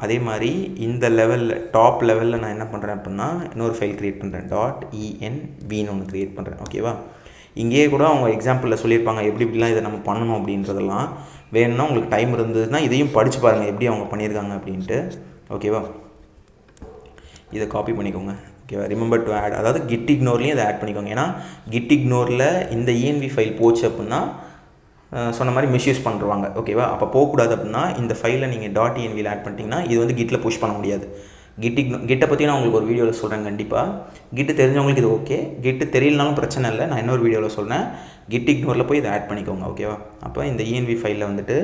அதே மாதிரி இந்த லெவலில் டாப் லெவலில் நான் என்ன பண்ணுறேன் அப்படின்னா இன்னொரு ஃபைல் க்ரியேட் பண்ணுறேன். .envன்னு ஒன்று க்ரியேட் பண்ணுறேன். ஓகேவா? இங்கேயே கூட அவங்க எக்ஸாம்பிளில் சொல்லியிருப்பாங்க எப்படி இப்படிலாம் இதை நம்ம பண்ணணும் அப்படின்றதெல்லாம். வேணும்னா உங்களுக்கு டைம் இருந்ததுன்னா இதையும் படித்து பாருங்கள் எப்படி அவங்க பண்ணியிருக்காங்க அப்படின்ட்டு. ஓகேவா? இதை காப்பி பண்ணிக்கோங்க. ஓகேவா? ரிமெம்பர் டு ஆட், அதாவது கிட் இக்னோர்லேயும் இதை ஆட் பண்ணிக்கோங்க. ஏன்னா கிட் இக்னோரில் இந்த env ஃபைல் போச்சு அப்படின்னா சொன்ன மாதிரி மிஸ்யூஸ் பண்ணுறாங்க. ஓகேவா? அப்போ போகக்கூடாது அப்படின்னா இந்த ஃபைலை நீங்கள் .envயில் ஆட் பண்ணிட்டீங்கன்னா இது வந்து கிட்டில் புஷ் பண்ண முடியாது. கிட்டை பற்றி நான் உங்களுக்கு ஒரு வீடியோவில் சொல்கிறேன் கண்டிப்பாக. கிட்டு தெரிஞ்சவங்களுக்கு இது ஓகே, கிட்டு தெரியலனாலும் பிரச்சனை இல்லை, நான் இன்னொரு வீடியோவில் சொல்கிறேன். கிட் இக்னோரில் போய் இதை ஆட் பண்ணிக்கோங்க. ஓகேவா? அப்போ இந்த env ஃபைலில் வந்துட்டு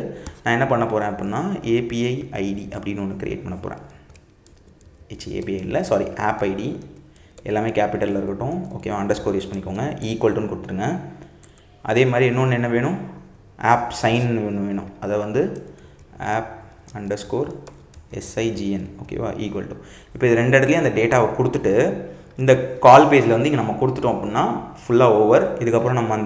நான் என்ன பண்ண போகிறேன் அப்படின்னா API ID அப்படின்னு ஒன்று க்ரியேட் பண்ண போகிறேன். API இல்லை, சாரி, ஆப் ஐடி எல்லாமே கேபிட்டலில் இருக்கட்டும். ஓகேவா? அண்டர்ஸ்கோர் யூஸ் பண்ணிக்கோங்க. ஈக்குவல்ட்டுன்னு கொடுத்துருங்க. அதே மாதிரி இன்னொன்று என்ன வேணும், ஆப் சைன் ஒன்று வேணும். அதை வந்து ஆப் அண்டர்ஸ்கோர் SIGN. ஓகேவா? ஈக்குவல் டு, இப்போ இது ரெண்டு இடத்துலையும் அந்த டேட்டாவை கொடுத்துட்டு இந்த கால் பேஜில் வந்து இங்கே நம்ம கொடுத்துட்டோம் அப்படின்னா ஃபுல்லாக ஓவர். இதுக்கப்புறம் நம்ம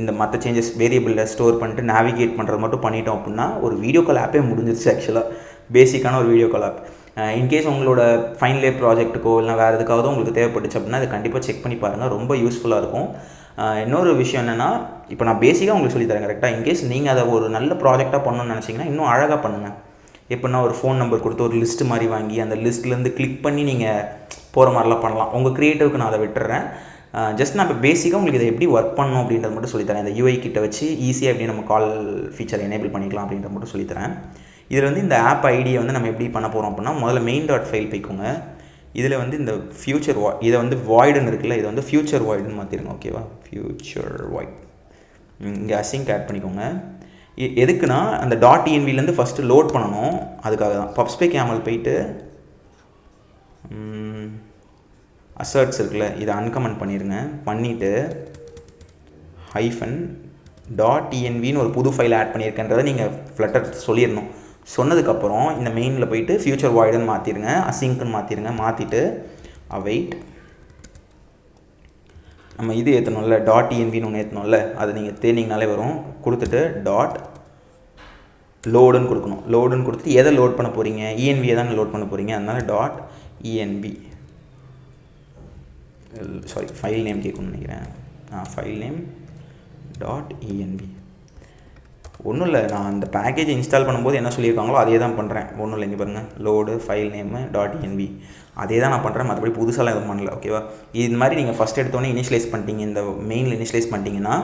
இந்த மற்ற சேஞ்சஸ் வேரியபிளில் ஸ்டோர் பண்ணிட்டு நேவிகேட் பண்ணுறது மட்டும் பண்ணிட்டோம் அப்படின்னா ஒரு வீடியோ கால் ஆப்பே முடிஞ்சிருச்சு. ஆக்சுவலாக பேசிக்கான ஒரு வீடியோ கால் ஆப். இன்கேஸ் உங்களோட ஃபைனல் இயர் ப்ராஜெக்ட்டுக்கோ இல்லை வேறு எதுக்காவது உங்களுக்கு தேவைப்பட்டுச்சு அப்படின்னா அதை கண்டிப்பாக செக் பண்ணி பாருங்கள், ரொம்ப யூஸ்ஃபுல்லாக இருக்கும். இன்னொரு விஷயம் என்னென்னா, இப்போ நான் பேசிக்காக உங்களுக்கு சொல்லித்தரேன் கரெக்டாக. இன்கேஸ் நீங்கள் அதை ஒரு நல்ல ப்ராஜெக்டாக பண்ணணும்னு நினச்சிங்கன்னா இன்னும் அழகாக பண்ணுங்கள். எப்படின்னா ஒரு ஃபோன் நம்பர் கொடுத்து ஒரு லிஸ்ட்டு மாதிரி வாங்கி அந்த லிஸ்ட்லேருந்து கிளிக் பண்ணி நீங்கள் போகிற மாதிரிலாம் பண்ணலாம். உங்கள் க்ரியேட்டிவ்க்கு நான் அதை விட்டுறேன். ஜஸ்ட் நான் இப்போ பேசிக்காக உங்களுக்கு இதை எப்படி ஒர்க் பண்ணணும் அப்படின்றது மட்டும் சொல்லித்தரேன். இந்த UI கிட்ட வச்சு ஈஸியாக எப்படி நம்ம கால் ஃபீச்சர் எனேபிள் பண்ணிக்கலாம் அப்படின்றத மட்டும் சொல்லித்தரேன். இதில் வந்து இந்த ஆப் ஐடியை வந்து நம்ம எப்படி பண்ண போகிறோம் அப்படின்னா முதல்ல main.file போய்க்கோங்க. இதில் வந்து இந்த ஃபியூச்சர் இதை வந்து வாய்டுன்னு இருக்குல்ல, இதை வந்து ஃபியூச்சர் வாய்டுன்னு மாற்றிடுங்க. ஓகேவா? ஃபியூச்சர் வாய்ட் இங்கே அசிங்க் ஆட் பண்ணிக்கோங்க. எதுக்குன்னா அந்த .envலேருந்து ஃபஸ்ட்டு லோட் பண்ணணும், அதுக்காக தான். பப்ஸ்பே கேமல் போயிட்டு அசர்ட்ஸ் இருக்குல்ல, இதை அன்கமெண்ட் பண்ணிடுங்க. பண்ணிவிட்டு -.envன்னு ஒரு புது ஃபைல் ஆட் பண்ணியிருக்கேன்றதை நீங்கள் ஃப்ளட்டர் சொல்லிடணும். சொன்னதுக்கப்புறம் இந்த மெயினில் போயிட்டு ஃபியூச்சர் வாய்டுன்னு மாற்றிடுங்க, அசிங்க்குன்னு மாற்றிடுங்க. மாற்றிட்டு அவைட் நம்ம இது ஏற்றணும்ல, .envன்னு ஒன்று ஏற்றணும்ல, அதை நீங்கள் தேர்னிங்கனாலே வரும். கொடுத்துட்டு லோடுன்னு கொடுக்கணும். லோடுன்னு கொடுத்துட்டு எதை லோட் பண்ண போகிறீங்க, env தான் லோட் பண்ண போகிறீங்க. அதனால் .env, சாரி ஃபைல் நேம் கேட்கணும்னு நினைக்கிறேன். File name .env. ஒன்றும் இல்லை, நான் அந்த பேக்கேஜ் இன்ஸ்டால் பண்ணும்போது என்ன சொல்லியிருக்காங்களோ அதே தான் பண்ணுறேன். ஒன்றும் இல்லை, இங்கே பாருங்கள், லோடு ஃபைல் நேமு .env அதே தான் நான் பண்ணுறேன். மற்றபடி புதுசாலாம் எதுவும் பண்ணல. ஓகேவா? இது மாதிரி நீங்கள் ஃபஸ்ட் எடுத்தோடனே இனிஷியலைஸ் பண்ணிட்டீங்க, இந்த மெயினில் இனிஷியலைஸ் பண்ணிட்டீங்கன்னா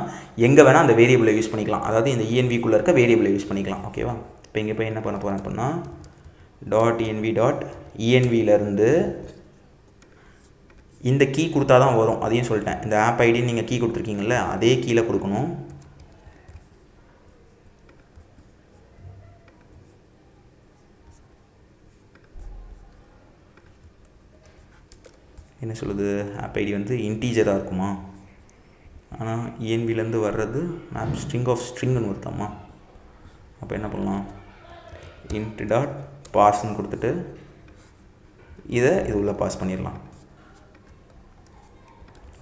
எங்கே வேணால் அந்த வேரியபிளை யூஸ் பண்ணிக்கலாம். அதாவது இந்த envக்குள்ளே இருக்க வேரியபிளை யூஸ் பண்ணிக்கலாம். ஓகேவா? இப்போ இங்கே போய் என்ன பண்ண போகிறேன் அப்படின்னா .envலேருந்து இந்த கீ கொடுத்தா தான் வரும். அதையும் சொல்லிட்டேன். இந்த ஆப் ஐடி நீங்கள் கீ கொடுத்துருக்கீங்கள அதே கீழே கொடுக்கணும். என்ன சொல்லுது, ஆப் ஐடி வந்து இன்டீஜராக இருக்குமா, ஆனால் envலேருந்து வர்றது மேப் ஸ்ட்ரிங் ஆஃப் ஸ்ட்ரிங்னு வருதாம்மா. அப்போ என்ன பண்ணலாம், int.parseன்னு கொடுத்துட்டு இதை இது உள்ளே பாஸ் பண்ணிடலாம்.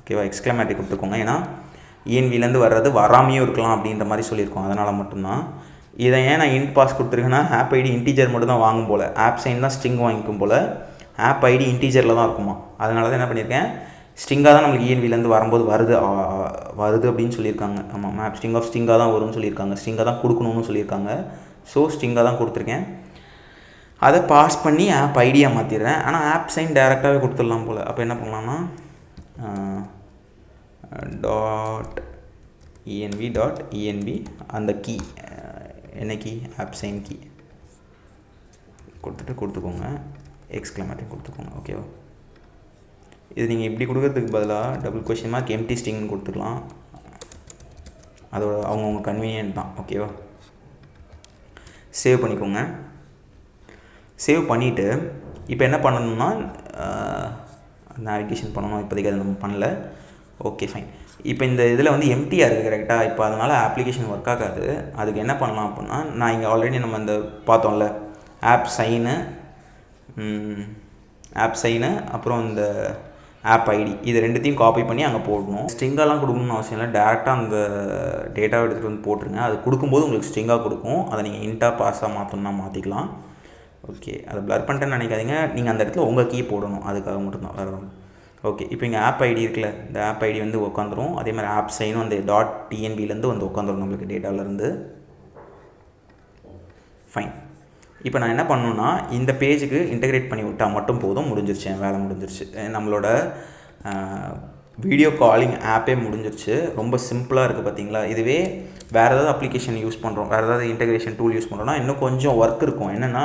ஓகேவா? எக்ஸ்க்ளமேட்டரி கொடுத்துக்கோங்க. ஏன்னா இஎன்விலேருந்து வர்றது வராமையும் இருக்கலாம் அப்படின்ற மாதிரி சொல்லியிருக்கோம். அதனால் மட்டும்தான் இதை ஏன் நான் இன்ட் பாஸ் கொடுத்துருக்கேன்னா, ஆப் ஐடி இன்டீஜர் மட்டும் தான் வாங்கும் போல், ஆப் சைன் தான் ஸ்ட்ரிங் வாங்கிக்கும் போல், ஆப் ஐடி இன்டீஜரில் தான் இருக்குமா. அதனால தான் என்ன பண்ணியிருக்கேன், ஸ்ட்ரிங்காக தான் நம்மளுக்கு இஎன்விலேருந்து வரும்போது வருது அப்படின்னு சொல்லியிருக்காங்க. ஆமாம், ஆப் ஸ்ட்ரிங்காக தான் வரும்னு சொல்லியிருக்காங்க, ஸ்ட்ரிங்காக தான் கொடுக்கணும்னு சொல்லியிருக்காங்க. ஸோ ஸ்ட்ரிங்காக தான் கொடுத்துருக்கேன். அதை பாஸ் பண்ணி ஆப் ஐடியாக மாற்றிடுறேன். ஆனால் ஆப் சைன் டேரெக்டாகவே கொடுத்துடலாம் போல். அப்போ என்ன பண்ணலாம்னா .env அந்த கீ என்ன கீ, ஆப் சைன் கீ கொடுத்துக்கோங்க, எக்ஸ்க்ளமேட்டிவ் கொடுத்துக்கோங்க. ஓகேவா. இது நீங்கள் இப்படி கொடுக்கறதுக்கு பதிலாக டபுள் கொஸ்டின் மார்க் எம்டி ஸ்ட்ரிங்னு கொடுத்துக்கலாம். அதோட அவங்கவுங்க கன்வீனியன்ட் தான். ஓகேவா. சேவ் பண்ணிக்கோங்க. சேவ் பண்ணிவிட்டு இப்போ என்ன பண்ணணும்னா நேவிகேஷன் பண்ணணும். இப்போதைக்கு அதை நம்ம பண்ணல. Okay fine. இப்போ இந்த இதில் வந்து எம்டியாக இருக்குது கரெக்டாக. இப்போ அதனால் அப்ளிகேஷன் ஒர்க் ஆகாது. அதுக்கு என்ன பண்ணலாம் அப்படின்னா, நான் இங்கே ஆல்ரெடி நம்ம இந்த பார்த்தோம்ல ஆப் சைனு அப்புறம் இந்த ஆப் ஐடி, இது ரெண்டுத்தையும் காப்பி பண்ணி அங்கே போடணும். ஸ்ட்ரிங்காலாம் கொடுக்கணும்னு அவசியம் இல்லை, டேரெக்டாக அந்த டேட்டாவை எடுத்துகிட்டு வந்து போட்டுருங்க. அது கொடுக்கும்போது உங்களுக்கு ஸ்ட்ரிங்காக கொடுக்கும். அதை நீங்கள் இன்ட்டாக பாஸாக மாற்றணும்னா மாற்றிக்கலாம். ஓகே, அதை ப்ளர் பண்ணிட்டேன்னு நினைக்காதீங்க. நீங்கள் அந்த இடத்துல உங்கள் கீ போடணும், அதுக்காக மட்டும்தான், வேறு ஒன்று. ஓகே, இப்போ இங்கே ஆப் ஐடி இருக்குல்ல, இந்த ஆப் ஐடி வந்து உட்காந்துரும். அதே மாதிரி ஆப் சைனும் அந்த .tnbலேருந்து வந்து உட்காந்துரும் நம்மளுக்கு டேட்டாவிலேருந்து. ஃபைன். இப்போ நான் என்ன பண்ணணுன்னா, இந்த பேஜுக்கு இன்டெகிரேட் பண்ணி விட்டால் மட்டும் போதும், முடிஞ்சிருச்சு, என் வேலை முடிஞ்சிருச்சு. நம்மளோட வீடியோ காலிங் ஆப்பே முடிஞ்சிருச்சு. ரொம்ப சிம்பிளாக இருக்குது பார்த்தீங்களா. இதுவே வேறு ஏதாவது அப்ளிகேஷன் யூஸ் பண்ணுறோம், வேறு ஏதாவது இன்டெகிரேஷன் டூல் யூஸ் பண்ணுறோன்னா இன்னும் கொஞ்சம் ஒர்க் இருக்கும். என்னென்னா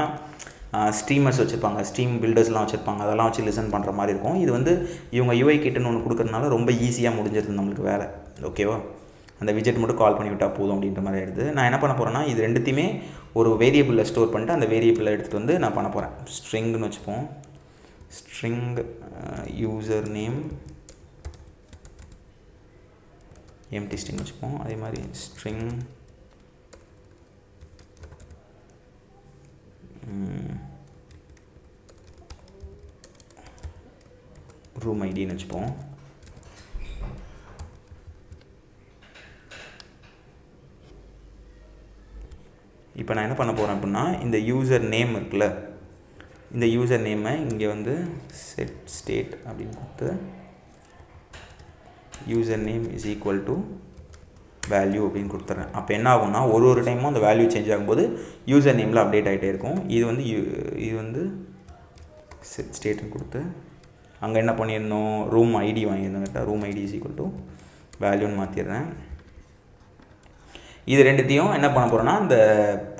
ஸ்ட்ரீமர்ஸ் வச்சுருப்பாங்க, ஸ்ட்ரீம் பில்டர்ஸ்லாம் வச்சுருப்பாங்க, அதெல்லாம் வச்சு லிசன் பண்ணுற மாதிரி இருக்கும். இது வந்து இவங்க யூஐ கிட்டுன்னு ஒன்று கொடுக்குறதுனால ரொம்ப ஈஸியாக முடிஞ்சிருது நம்மளுக்கு வேலை. ஓகேவா. அந்த விஜெட் மட்டும் கால் பண்ணி விட்டால் போதும் அப்படின்ற மாதிரி ஆகிடுது. நான் என்ன பண்ண போகிறேன்னா, இது ரெண்டுத்தையுமே ஒரு வேரியபிளில் ஸ்டோர் பண்ணிட்டு அந்த வேரியபிளை எடுத்துகிட்டு வந்து நான் பண்ண போகிறேன். ஸ்ட்ரிங்னு வச்சுப்போம். String user name empty string வச்சுப்போம். அதே மாதிரி ஸ்ட்ரிங் ரூம் ஐடின்னு வச்சுப்போம். இப்போ நான் என்ன பண்ண போகிறேன் அப்படின்னா, இந்த யூசர் நேம் இருக்குல்ல, இந்த யூசர் நேமை இங்கே வந்து செட் ஸ்டேட் அப்படின்னு கொடுத்து user name is equal to value அப்படின்னு கொடுத்துட்றேன். அப்போ என்ன ஆகும்னா, ஒரு டைமும் அந்த வேல்யூ சேஞ்ச் ஆகும்போது யூசர் நேமில் அப்டேட் ஆகிட்டே இருக்கும். இது வந்து செட் ஸ்டேட்னு கொடுத்து அங்கே என்ன பண்ணியிருந்தோம், ரூம் ஐடி வாங்கியிருந்தோம் கேட்டால் room ID is equal to வேல்யூன்னு மாற்றிடுறேன். இது ரெண்டுத்தையும் என்ன பண்ண போகிறேன்னா, இந்த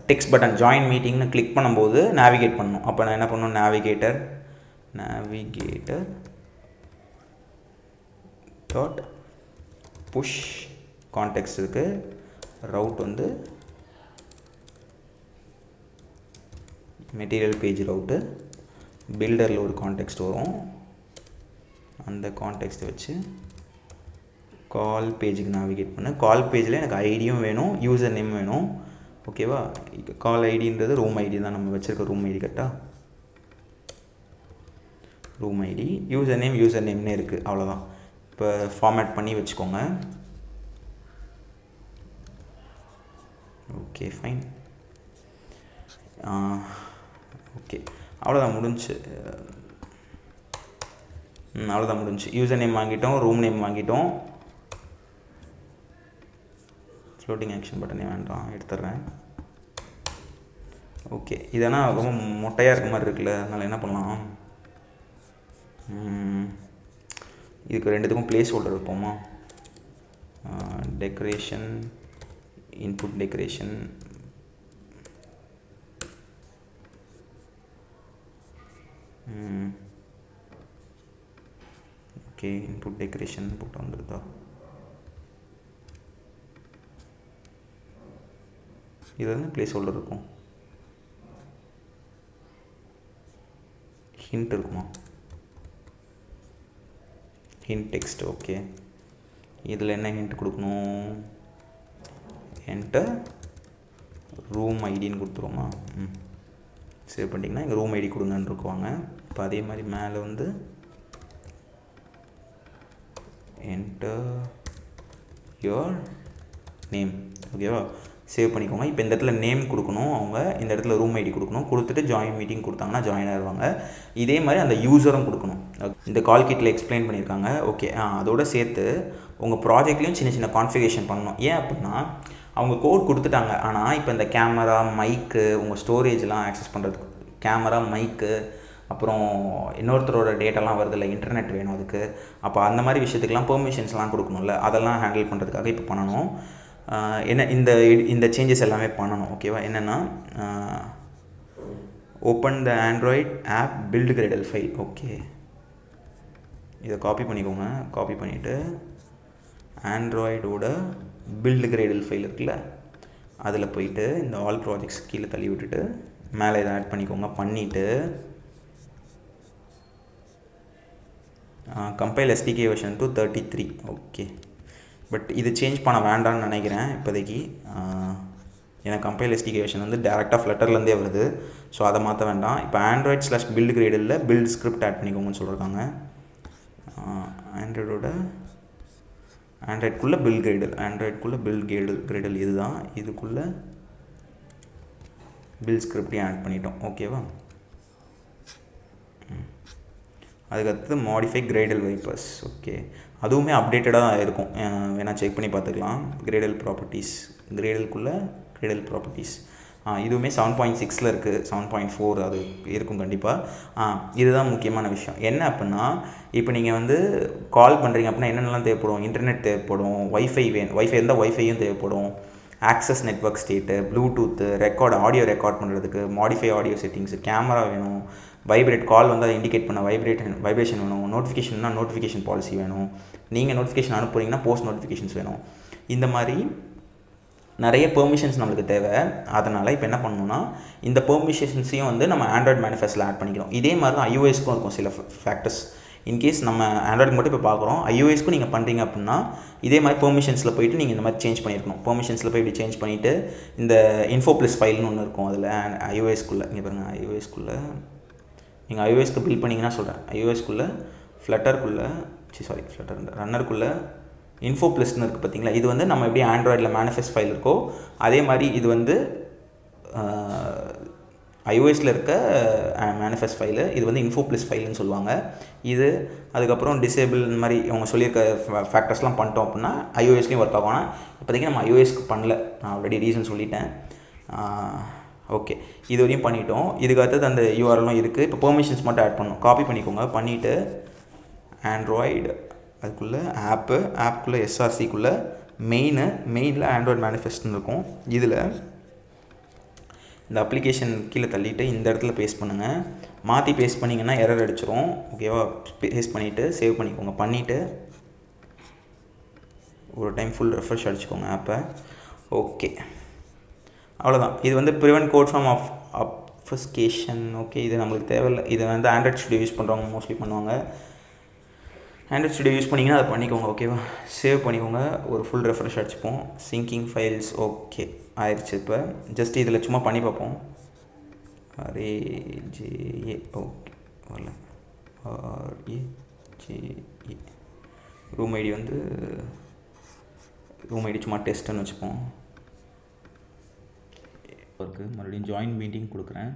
டெக்ஸ்ட் பட்டன் ஜாயின் மீட்டிங்னு கிளிக் பண்ணும்போது நேவிகேட் பண்ணணும். அப்போ நான் என்ன பண்ணணும், நேவிகேட்டர் டாட் புஷ் கான்டெக்ஸ்ட் இருக்குது, ரவுட் வந்து மெட்டீரியல் பேஜ் ரவுட்டு, பில்டரில் ஒரு கான்டெக்ஸ்ட் வரும், அந்த கான்டெக்ஸ்ட்டை வச்சு கால் பேஜுக்கு நேவிகேட் பண்ணு. கால் பேஜில் எனக்கு ஐடியும் வேணும், யூசர் நேம் வேணும். ஓகேவா. கால் ஐடின்றது ரூம் ஐடி தான், நம்ம வச்சுருக்க ரூம் ஐடி கரெக்டாக. ரூம் ஐடி, யூசர் நேம்னே இருக்குது, அவ்வளோதான். இப்போ ஃபார்மேட் பண்ணி வச்சுக்கோங்க. Okay fine. ஓகே, அவ்வளோதான் முடிஞ்சு. அவ்வளோதான் முடிஞ்சு. யூசர் நேம் வாங்கிட்டோம், ரூம் நேம் வாங்கிட்டோம். ஃப்ளோட்டிங் ஆக்ஷன் பட்டனே வேண்டாம், எடுத்துடுறேன். ஓகே, இதெல்லாம் ரொம்ப மொட்டையாக இருக்க மாதிரி இருக்குல்ல, அதனால் என்ன பண்ணலாம், இதுக்கு ரெண்டுத்துக்கும் பிளேஸ் ஹோல்டர் வைப்போமா. Decoration, input decoration, okay, input decoration போட்டு வந்துருதா. இது வந்து பிளேஸ் ஹோல்டர் இருக்கும். ஹிண்ட் இருக்குமா, ஹிண்ட் டெக்ஸ்ட். ஓகே, இதில் என்ன ஹிண்ட் கொடுக்கணும், என்டர் ரூம் ஐடின்னு கொடுத்துருவோமா. சேவ் பண்ணிட்டீங்கன்னா இங்கே ரூம் ஐடி கொடுங்கன்னு இருக்குவாங்க. இப்போ அதே மாதிரி மேலே வந்து என்டர் யுவர் நேம். ஓகேவா, சேவ் பண்ணிக்கோங்க. இப்போ இந்த இடத்துல நேம் கொடுக்கணும், அவங்க இந்த இடத்துல ரூம் ஐடி கொடுக்கணும், கொடுத்துட்டு ஜாயின் மீட்டிங் கொடுத்தாங்கன்னா ஜாயின் ஆகிடுவாங்க. இதே மாதிரி அந்த யூஸரும் கொடுக்கணும். இந்த கால் கிட்டில் எக்ஸ்பிளைன் பண்ணியிருக்காங்க. ஓகே, அதோடு சேர்த்து உங்கள் ப்ராஜெக்ட்லேயும் சின்ன சின்ன கான்ஃபிகரேஷன் பண்ணணும். ஏன் அப்படின்னா அவங்க கோட் கொடுத்துட்டாங்க, ஆனால் இப்போ இந்த கேமரா, மைக்கு, உங்கள் ஸ்டோரேஜ்லாம் ஆக்சஸ் பண்ணுறதுக்கு கேமரா, மைக்கு, அப்புறம் இன்னொருத்தரோட டேட்டாலாம் வருது இல்லை, இன்டர்நெட் வேணும் அதுக்கு. அப்போ அந்த மாதிரி விஷயத்துக்கெலாம் பெர்மிஷன்ஸ்லாம் கொடுக்கணும்ல, அதெல்லாம் ஹேண்டில் பண்ணுறதுக்காக இப்போ பண்ணணும். என்ன இந்த சேஞ்சஸ் எல்லாமே பண்ணணும். ஓகேவா, என்னென்னா open the android app build gradle file. Okay, இதை காப்பி பண்ணிக்கோங்க. காப்பி பண்ணிவிட்டு ஆண்ட்ராய்டோட பில்டு கிரேடல் ஃபைல் இருக்குல்ல, அதில் போயிட்டு இந்த ஆல் ப்ராஜெக்ட்ஸ் கீழே தள்ளி விட்டுட்டு மேலே இதை ஆட் பண்ணிக்கோங்க. பண்ணிவிட்டு compile SDK version to 33. Okay, but இது சேஞ்ச் பண்ண வேண்டாம்னு நினைக்கிறேன் இப்போதைக்கு. ஏன்னா கம்பைல் SDK வெர்ஷன் வந்து டேரெக்டாக ஃப்ளட்டர்லேருந்தே வருது, ஸோ அதை மாற்ற வேண்டாம். இப்போ ஆண்ட்ராய்ட்/பில்டு கிரேடில் பில்ட் ஸ்கிரிப்ட் ஆட் பண்ணிக்கோங்கன்னு சொல்லியிருக்காங்க. ஆண்ட்ராய்டுக்குள்ளே பில்ட் கிரேடல், ஆண்ட்ராய்டுக்குள்ளே பில்ட் கிரேடல் இதுதான், இதுக்குள்ளே பில்ட் ஸ்கிரிப்டையும் ஆட் பண்ணிட்டோம். ஓகேவா, அதுக்கடுத்து மாடிஃபை கிரேடல் வைப்பர்ஸ். ஓகே, அதுவுமே அப்டேட்டடாக தான் இருக்கும், வேணால் செக் பண்ணி பார்த்துக்கலாம். கிரேடல் ப்ராப்பர்ட்டிஸ், கிரேடலுக்குள்ளே கிரேடல் ப்ராப்பர்ட்டிஸ் இதுவுமே 7.6 இருக்குது, 7.4 அது இருக்கும் கண்டிப்பாக. இதுதான் முக்கியமான விஷயம். என்ன அப்படின்னா இப்போ நீங்கள் வந்து கால் பண்ணுறீங்க அப்படின்னா என்னென்னலாம் தேவைப்படும்? இன்டர்நெட் தேவைப்படும், வைஃபை வைஃபை இருந்தால் வைஃபையும் தேவைப்படும், access network state, bluetooth, audio record பண்ணுறதுக்கு, மாடிஃபை ஆடியோ செட்டிங்ஸு, கேமரா வேணும், வைப்ரேட் கால் வந்து அதை இண்டிகேட் பண்ண வைப்ரேஷன் வேணும், நோட்டிஃபிகேஷன்னா நோட்டிஃபிகேஷன் பாலிசி வேணும், நீங்கள் நோட்டிஃபிகேஷன் அனுப்புறீங்கன்னா போஸ்ட் நோட்டிஃபிகேஷன்ஸ் வேணும். இந்த மாதிரி நிறைய பெர்மிஷன்ஸ் நம்மளுக்கு தேவை. அதனால் இப்போ என்ன பண்ணணும்னா இந்த பெர்மிஷன்ஸையும் வந்து நம்ம ஆண்ட்ராய்டு மேனிஃபெஸ்டில் ஆட் பண்ணிக்கிறோம். இதே மாதிரி தான் iOSக்கும் இருக்கும் சில ஃபேக்டர்ஸ். இன்கேஸ் நம்ம ஆண்ட்ராய்டுக்கு மட்டும் இப்போ பார்க்குறோம், iOSக்கும் நீங்கள் பண்ணுறீங்க அப்படின்னா இதே மாதிரி பெர்மிஷன்ஸில் போய்ட்டு நீங்கள் இந்த மாதிரி சேஞ்ச் பண்ணியிருக்கணும். பெர்மிஷன்ஸில் போய் இப்படி சேஞ்ச் பண்ணிவிட்டு இந்த இன்ஃபோ ப்ளஸ் ஃபைல்னு ஒன்று இருக்கும் அதில் iOSக்குள்ளே. இங்கே பாருங்கள், iOSக்குள்ளே நீங்கள் iOSக்கு பில் பண்ணிங்கன்னா சொல்கிறேன், iOSக்குள்ளே ஃப்ளட்டருக்குள்ளே ரன்னருக்குள்ளே இன்ஃபோ ப்ளஸ்ன்னு இருக்குது பார்த்தீங்களா. இது வந்து நம்ம எப்படி ஆண்ட்ராய்டில் மேனிஃபெஸ்ட் ஃபைல் இருக்கோ அதே மாதிரி இது வந்து iOSல இருக்க மேனிஃபெஸ்ட் ஃபைலு. இது வந்து இன்ஃபோ ப்ளஸ் ஃபைல்னு சொல்லுவாங்க. இது அதுக்கப்புறம் டிசேபிள் இந்த மாதிரி அவங்க சொல்லியிருக்க ஃபேக்டர்ஸ்லாம் பண்ணிட்டோம் அப்படின்னா iOSலேயும் ஒர்க் ஆகும். ஆனால் இப்போதைக்கு நம்ம iOSக்கு பண்ணல, நான் ஆல்ரெடி ரீசன் சொல்லிட்டேன். ஓகே, இது வரையும் பண்ணிட்டோம். இதுக்கு அடுத்தது அந்த யூஆர்எலும் இருக்குது. இப்போ பெர்மிஷன்ஸ் மட்டும் ஆட் பண்ணணும். காப்பி பண்ணிக்கோங்க. பண்ணிவிட்டு ஆண்ட்ராய்டு அதுக்குள்ளே ஆப்புக்குள்ளே SRCக்குள்ளே மெயினில் ஆண்ட்ராய்டு மேனிஃபெஸ்ட்னு இருக்கும். இதில் இந்த அப்ளிகேஷன் கீழே தள்ளிவிட்டு இந்த இடத்துல பேஸ்ட் பண்ணுங்கள். மாற்றி பேஸ்ட் பண்ணிங்கன்னா எரர் அடிச்சிடும். ஓகேவா, பேஸ்ட் பண்ணிவிட்டு சேவ் பண்ணிக்கோங்க. பண்ணிவிட்டு ஒரு டைம் ஃபுல் ரெஃப்ரெஷ் அடிச்சுக்கோங்க ஆப்பை. ஓகே, அவ்வளோதான். இது வந்து prevent code from obfuscation. Okay, இது நம்மளுக்கு தேவையில்லை. இதை வந்து ஆண்ட்ராய்ட் ஸ்டுடியோ யூஸ் பண்ணுறவங்க மோஸ்ட்லி பண்ணுவாங்க. ஆண்ட்ராய்ட் ஸ்டுடியோ யூஸ் பண்ணிங்கன்னா அதை பண்ணிக்கோங்க. ஓகேவா, சேவ் பண்ணிக்கோங்க. ஒரு ஃபுல் ரெஃப்ரெஷ் அடிச்சுப்போம். சிங்கிங் ஃபைல்ஸ் ஓகே ஆயிடுச்சு. இப்போ ஜஸ்ட் இதில் சும்மா பண்ணி பார்ப்போம். RAJA ஓகே வரல. RAJA ரூம் ஐடி வந்து ரூம் ஐடி சும்மா டெஸ்ட்டுன்னு வச்சுப்போம். மறுபடியும் ஜாயின் மீட்டிங் கொடுக்குறேன்.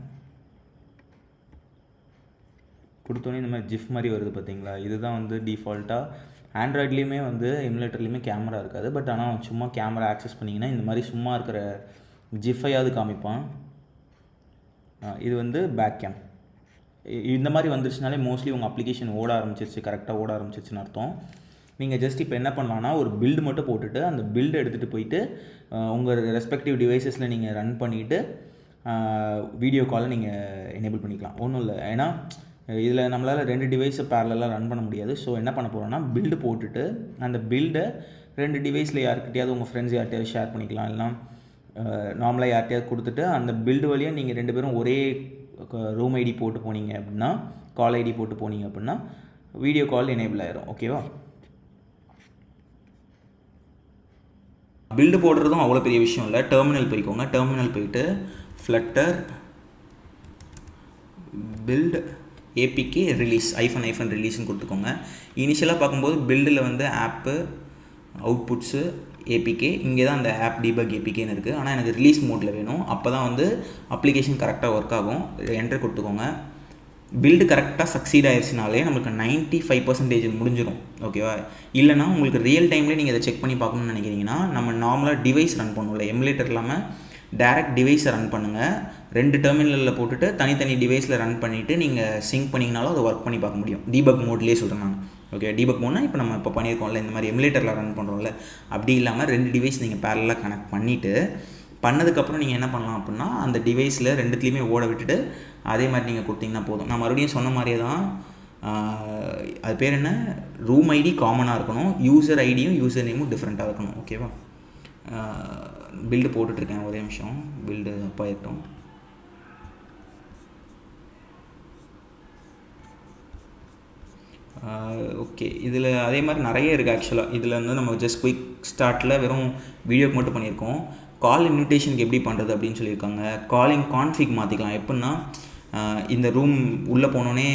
கொடுத்தோன்னே இந்த மாதிரி ஜிஃப் மாதிரி வருது பார்த்தீங்களா. இதுதான் வந்து டிஃபால்ட்டாக ஆண்ட்ராய்ட்லேயுமே வந்து எமுலேட்டர்லேயுமே கேமரா இருக்காது. பட் ஆனால் சும்மா கேமரா ஆக்சஸ் பண்ணிங்கன்னா இந்த மாதிரி சும்மா இருக்கிற ஜிஃபையாவது காமிப்பான். இது வந்து பேக் கேம். இந்த மாதிரி வந்துருச்சுனாலே மோஸ்ட்லி உங்கள் அப்ளிகேஷன் ஓட ஆரம்பிச்சிருச்சு, கரெக்டாக ஓட ஆரம்பிச்சிருச்சுன்னு அர்த்தம். நீங்கள் ஜஸ்ட் இப்போ என்ன பண்ணலான்னா ஒரு பில்டு மட்டும் போட்டுட்டு அந்த பில்டு எடுத்துகிட்டு போயிட்டு உங்கள் ரெஸ்பெக்டிவ் டிவைசஸில் நீங்கள் ரன் பண்ணிவிட்டு வீடியோ காலை நீங்கள் எனேபிள் பண்ணிக்கலாம். ஒன்றும் இல்லை, ஏன்னா இதில் நம்மளால் 2 டிவைஸை பேரலாக ரன் பண்ண முடியாது. ஸோ என்ன பண்ண போகிறோன்னா பில்டு போட்டுட்டு அந்த பில்டை 2 டிவைஸில் யாருக்கிட்டையாவது உங்கள் ஃப்ரெண்ட்ஸ் யார்கிட்டையாவது ஷேர் பண்ணிக்கலாம். இல்லைனா நார்மலாக யார்கிட்டையாவது கொடுத்துட்டு அந்த பில்டு வழியாக நீங்கள் 2 பேரும் ஒரே ரூம் ஐடி போட்டு போனீங்க அப்படின்னா, கால் ஐடி போட்டு போனீங்க அப்படின்னா வீடியோ கால் எனேபிள் ஆயிரும். ஓகேவா, பில்டு போடுறதும் அவ்வளோ பெரிய விஷயம் இல்லை. டெர்மினல் போய்க்கோங்க. டெர்மினல் போயிட்டு ஃப்ளட்டர் பில்டு APK ரிலீஸ் ரிலீஸ்னு கொடுத்துக்கோங்க. இனிஷியலாக பார்க்கும்போது பில்டில் வந்து ஆப்பு, அவுட்புட்ஸு, ஏபிகே, இங்கே தான் அந்த ஆப் டீபக் ஏபிகேன்னு இருக்குது. ஆனால் எனக்கு ரிலீஸ் மோடில் வேணும். அப்போ தான் வந்து அப்ளிகேஷன் கரெக்டாக ஒர்க் ஆகும். என்டர் கொடுத்துக்கோங்க. பில்டு கரெக்டாக சக்சீட் ஆயிடுச்சுனாலே நம்மளுக்கு 95% முடிஞ்சிடும். ஓகேவா? இல்லைனா உங்களுக்கு ரியல் டைம்லேயே நீங்கள் இதை செக் பண்ணி பார்க்கணுன்னு நினைக்கிறீங்கன்னா, நம்ம நார்மலாக டிவைஸ் ரன் பண்ணுவோம்ல, எமுலேட்டர் இல்லாமல் டேரெக்ட் டிவைஸை ரன் பண்ணுங்கள். 2 டெர்மினலில் போட்டுட்டு தனித்தனி டிவைஸில் ரன் பண்ணிவிட்டு நீங்கள் சிங்க் பண்ணிங்கனாலும் அதை ஒர்க் பண்ணி பார்க்க முடியும். டீபக் மோட்லேயே சொல்கிறேன் நான். ஓகே, டீபக் மோட்னா இப்போ நம்ம இப்போ பண்ணியிருக்கோம்ல, இந்த மாதிரி எமுலேட்டரில் ரன் பண்ணுறோம்ல, அப்படி இல்லாமல் 2 டிவைஸ் நீங்கள் பேரலாக கனெக்ட் பண்ணிவிட்டு பண்ணதுக்கப்புறம் நீங்கள் என்ன பண்ணலாம் அப்படின்னா, அந்த டிவைஸில் 2த்துலேயுமே ஓட விட்டுட்டு அதே மாதிரி நீங்கள் கொடுத்தீங்கன்னா போதும். நான் மறுபடியும் சொன்ன மாதிரியே தான், அது பேர் என்ன, ரூம் ஐடி காமனாக இருக்கணும், யூசர் ஐடியும் யூசர் நேமும் டிஃப்ரெண்ட்டாக இருக்கணும். ஓகேவா? பில்டு போட்டுட்ருக்கேன், ஒரே நிமிஷம். பில்டு அப்பா இருக்கட்டும். ஓகே, இதில் அதே மாதிரி நிறைய இருக்குது ஆக்சுவலாக. இதில் வந்து நம்ம ஜஸ்ட் குயிக் ஸ்டார்ட்டில் வெறும் வீடியோக்கு மட்டும் பண்ணியிருக்கோம். கால் இன்விடேஷனுக்கு எப்படி பண்ணுறது அப்படின்னு சொல்லியிருக்காங்க. காலிங் கான்ஃபிக் மாற்றிக்கலாம். எப்படின்னா, இந்த ரூம் உள்ளே போனோடனே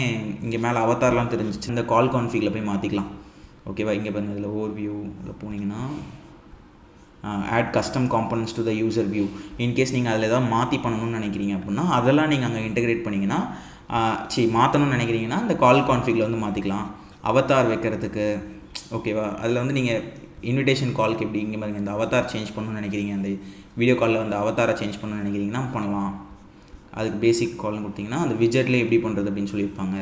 இங்கே மேலே அவதார்லாம் தெரிஞ்சிச்சு, இந்த கால் கான்ஃபிகில் போய் மாற்றிக்கலாம். ஓகேவா? இங்கே பாருங்கள், இதில் ஓவர் வியூவில் போனீங்கன்னா add custom components to the user view. In case நீங்கள் அதில் ஏதாவது மாற்றி பண்ணணும்னு நினைக்கிறீங்க அப்படின்னா அதெல்லாம் நீங்கள் அங்கே இன்டெகிரேட் பண்ணிங்கன்னா, மாற்றணும்னு நினைக்கிறீங்கன்னா இந்த கால் கான்ஃபிகில் வந்து மாற்றிக்கலாம். அவதார் வைக்கிறதுக்கு. ஓகேவா? அதில் வந்து நீங்கள் இன்விடேஷன் காலுக்கு எப்படி இங்கே பாருங்கள், இந்த அவதார் சேஞ்ச் பண்ணணும்னு நினைக்கிறீங்க, அந்த வீடியோ காலில் வந்து அவதாரை சேஞ்ச் பண்ணணும்னு நினைக்கிறீங்கன்னா பண்ணலாம். அதுக்கு பேசிக் கால்னு கொடுத்தீங்கன்னா அந்த விஜெட்டில் எப்படி பண்ணுறது அப்படின்னு சொல்லியிருப்பாங்க.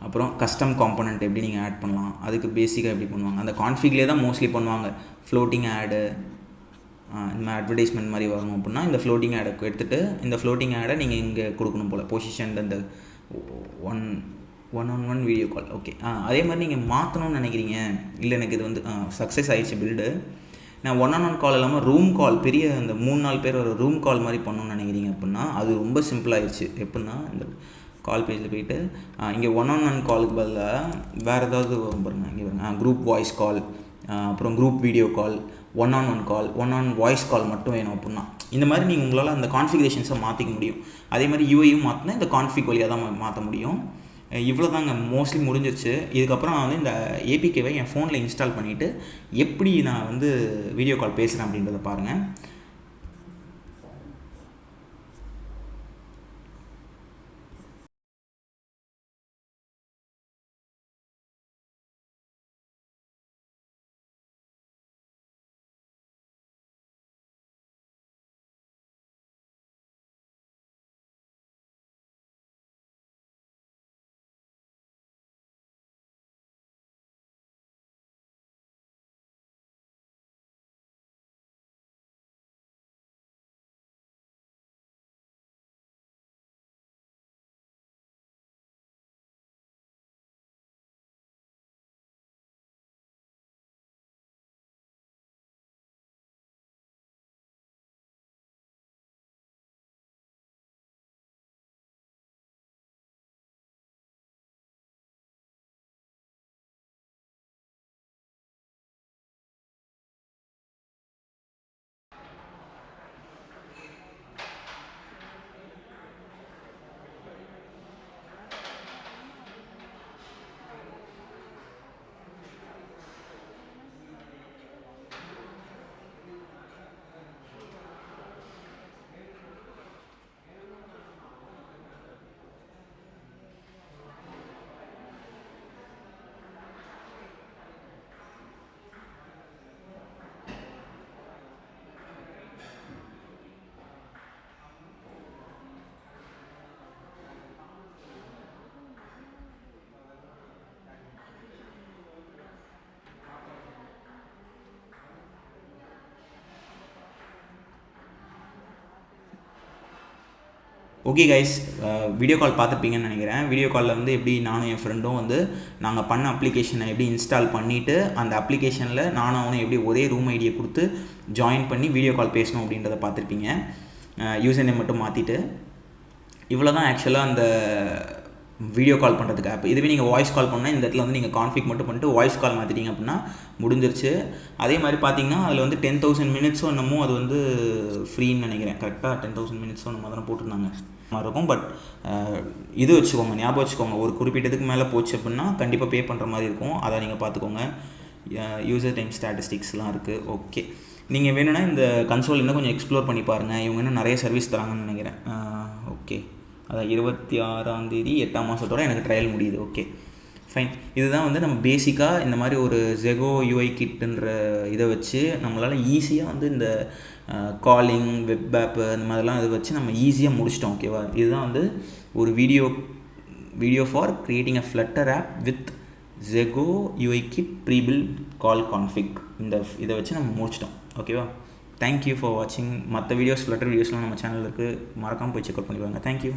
அப்புறம் கஸ்டம் காம்பனண்ட் எப்படி நீங்கள் ஆட் பண்ணலாம், அதுக்கு பேசிக்காக எப்படி பண்ணுவாங்க, அந்த கான்ஃபிக்லேயே தான் மோஸ்ட்லி பண்ணுவாங்க. ஃப்ளோட்டிங் ஆடு, இந்த மாதிரி அட்வர்டைஸ்மெண்ட் மாதிரி வரணும் அப்படின்னா இந்த ஃப்ளோட்டிங் ஆடை எடுத்துகிட்டு இந்த ஃப்ளோட்டிங் ஆடை நீங்கள் இங்கே கொடுக்கணும் போல் பொசிஷன், இந்த one on one video call. Okay, அதே மாதிரி நீங்கள் மாற்றணும்னு நினைக்கிறீங்க, இல்லை எனக்கு இது வந்து சக்ஸஸ் ஆகிடுச்சு பில்டு, நான் ஒன் ஆன் ஒன் கால் இல்லாமல் ரூம் கால், பெரிய இந்த 3-4 பேர் ஒரு ரூம் கால் மாதிரி பண்ணணும்னு நினைக்கிறீங்க அப்படின்னா அது ரொம்ப சிம்பிளாகிடுச்சு. எப்படின்னா, இந்த கால் பேஜில் போய்ட்டு இங்கே ஒன் ஆன் ஒன் காலுக்கு பதிலாக வேறு ஏதாவது வரும் பாருங்கள். இங்கே பாருங்கள், குரூப் வாய்ஸ் கால், அப்புறம் group video call, one on one call, one on voice call மட்டும் வேணும் அப்படின்னா இந்த மாதிரி நீங்கள் உங்களால் அந்த கான்ஃபிகரேஷன்ஸை மாற்றிக்க முடியும். அதே மாதிரி யூஐயும் மாற்றினா இந்த கான்ஃபிக் வழியாக தான் மாற்ற முடியும். இவ்வளோ தாங்க, மோஸ்ட்லி முடிஞ்சிருச்சு. இதுக்கப்புறம் நான் வந்து இந்த ஏபிகேவை என் ஃபோனில் இன்ஸ்டால் பண்ணிவிட்டு எப்படி நான் வந்து வீடியோ கால் பேசுகிறேன் அப்படின்றத பாருங்கள். ஓகே கைஸ், வீடியோ கால் பார்த்துருப்பீங்கன்னு நினைக்கிறேன். வீடியோ காலில் வந்து எப்படி நானும் என் ஃப்ரெண்டும் வந்து நாங்கள் பண்ண அப்ளிகேஷனை எப்படி இன்ஸ்டால் பண்ணிவிட்டு அந்த அப்ளிகேஷனில் நானும் அவனும் எப்படி ஒரே ரூம் ஐடியை கொடுத்து ஜாயின் பண்ணி வீடியோ கால் பேசணும் அப்படின்றத பார்த்துருப்பீங்க. யூசர் நேம் மட்டும் மாற்றிட்டு. இவ்வளோ தான் ஆக்சுவலாக அந்த வீடியோ கால் பண்ணுறதுக்கு ஆப். இதுவே நீங்கள் வாய்ஸ் கால் பண்ணால் இந்த இடத்துல வந்து நீங்கள் கான்ஃபிக் மட்டும் பண்ணிட்டு வாய்ஸ் கால் மாற்றிட்டீங்க அப்படின்னா முடிஞ்சிருச்சு. அதே மாதிரி பார்த்தீங்கன்னா அதில் வந்து 10,000 மினிட்ஸோ என்னமோ அது வந்து ஃப்ரீன்னு நினைக்கிறேன். கரெக்டாக 10,000 மினிட்ஸோ நம்ம தானே போட்டிருந்தாங்க மாதிரி இருக்கும். பட் இது வச்சுக்கோங்க, ஞாபகம் வச்சுக்கோங்க, ஒரு குறிப்பிட்டதுக்கு மேலே போச்சு அப்படின்னா கண்டிப்பாக பே பண்ணுற மாதிரி இருக்கும். அதை நீங்கள் பார்த்துக்கோங்க. யூசர் டைம் ஸ்டாட்டிஸ்டிக்ஸ்லாம் இருக்குது. ஓகே, நீங்கள் வேணும்னா இந்த கன்சோல் இன்னும் கொஞ்சம் எக்ஸ்ப்ளோர் பண்ணி பாருங்கள். இவங்க இன்னும் நிறைய சர்வீஸ் தராங்கன்னு நினைக்கிறேன். ஓகே, அதான் 26 8ஆம் மாதத்தோட எனக்கு ட்ரையல் முடியுது. Okay fine. இதுதான் வந்து நம்ம பேசிக்காக இந்த மாதிரி ஒரு ஜெகோ யூஐ கிட்டுன்ற இதை வச்சு நம்மளால் ஈஸியாக வந்து இந்த காலிங், வெப் ஆப்பு இந்த மாதிரிலாம் இதை வச்சு நம்ம ஈஸியாக முடிச்சிட்டோம். ஓகேவா, இதுதான் வந்து ஒரு video for creating a flutter app with Zego UI kit prebuilt call config. இதை வச்சு நம்ம முடிச்சிட்டோம். ஓகேவா, தேங்க்யூ ஃபார் வாட்சிங். மற்ற வீடியோஸ், ஃப்ளட்டர் வீடியோஸ்லாம் நம்ம சேனலில் இருக்குது, மறக்காமல் போய் செக் அவுட் பண்ணிடுவாங்க. தேங்க்யூ.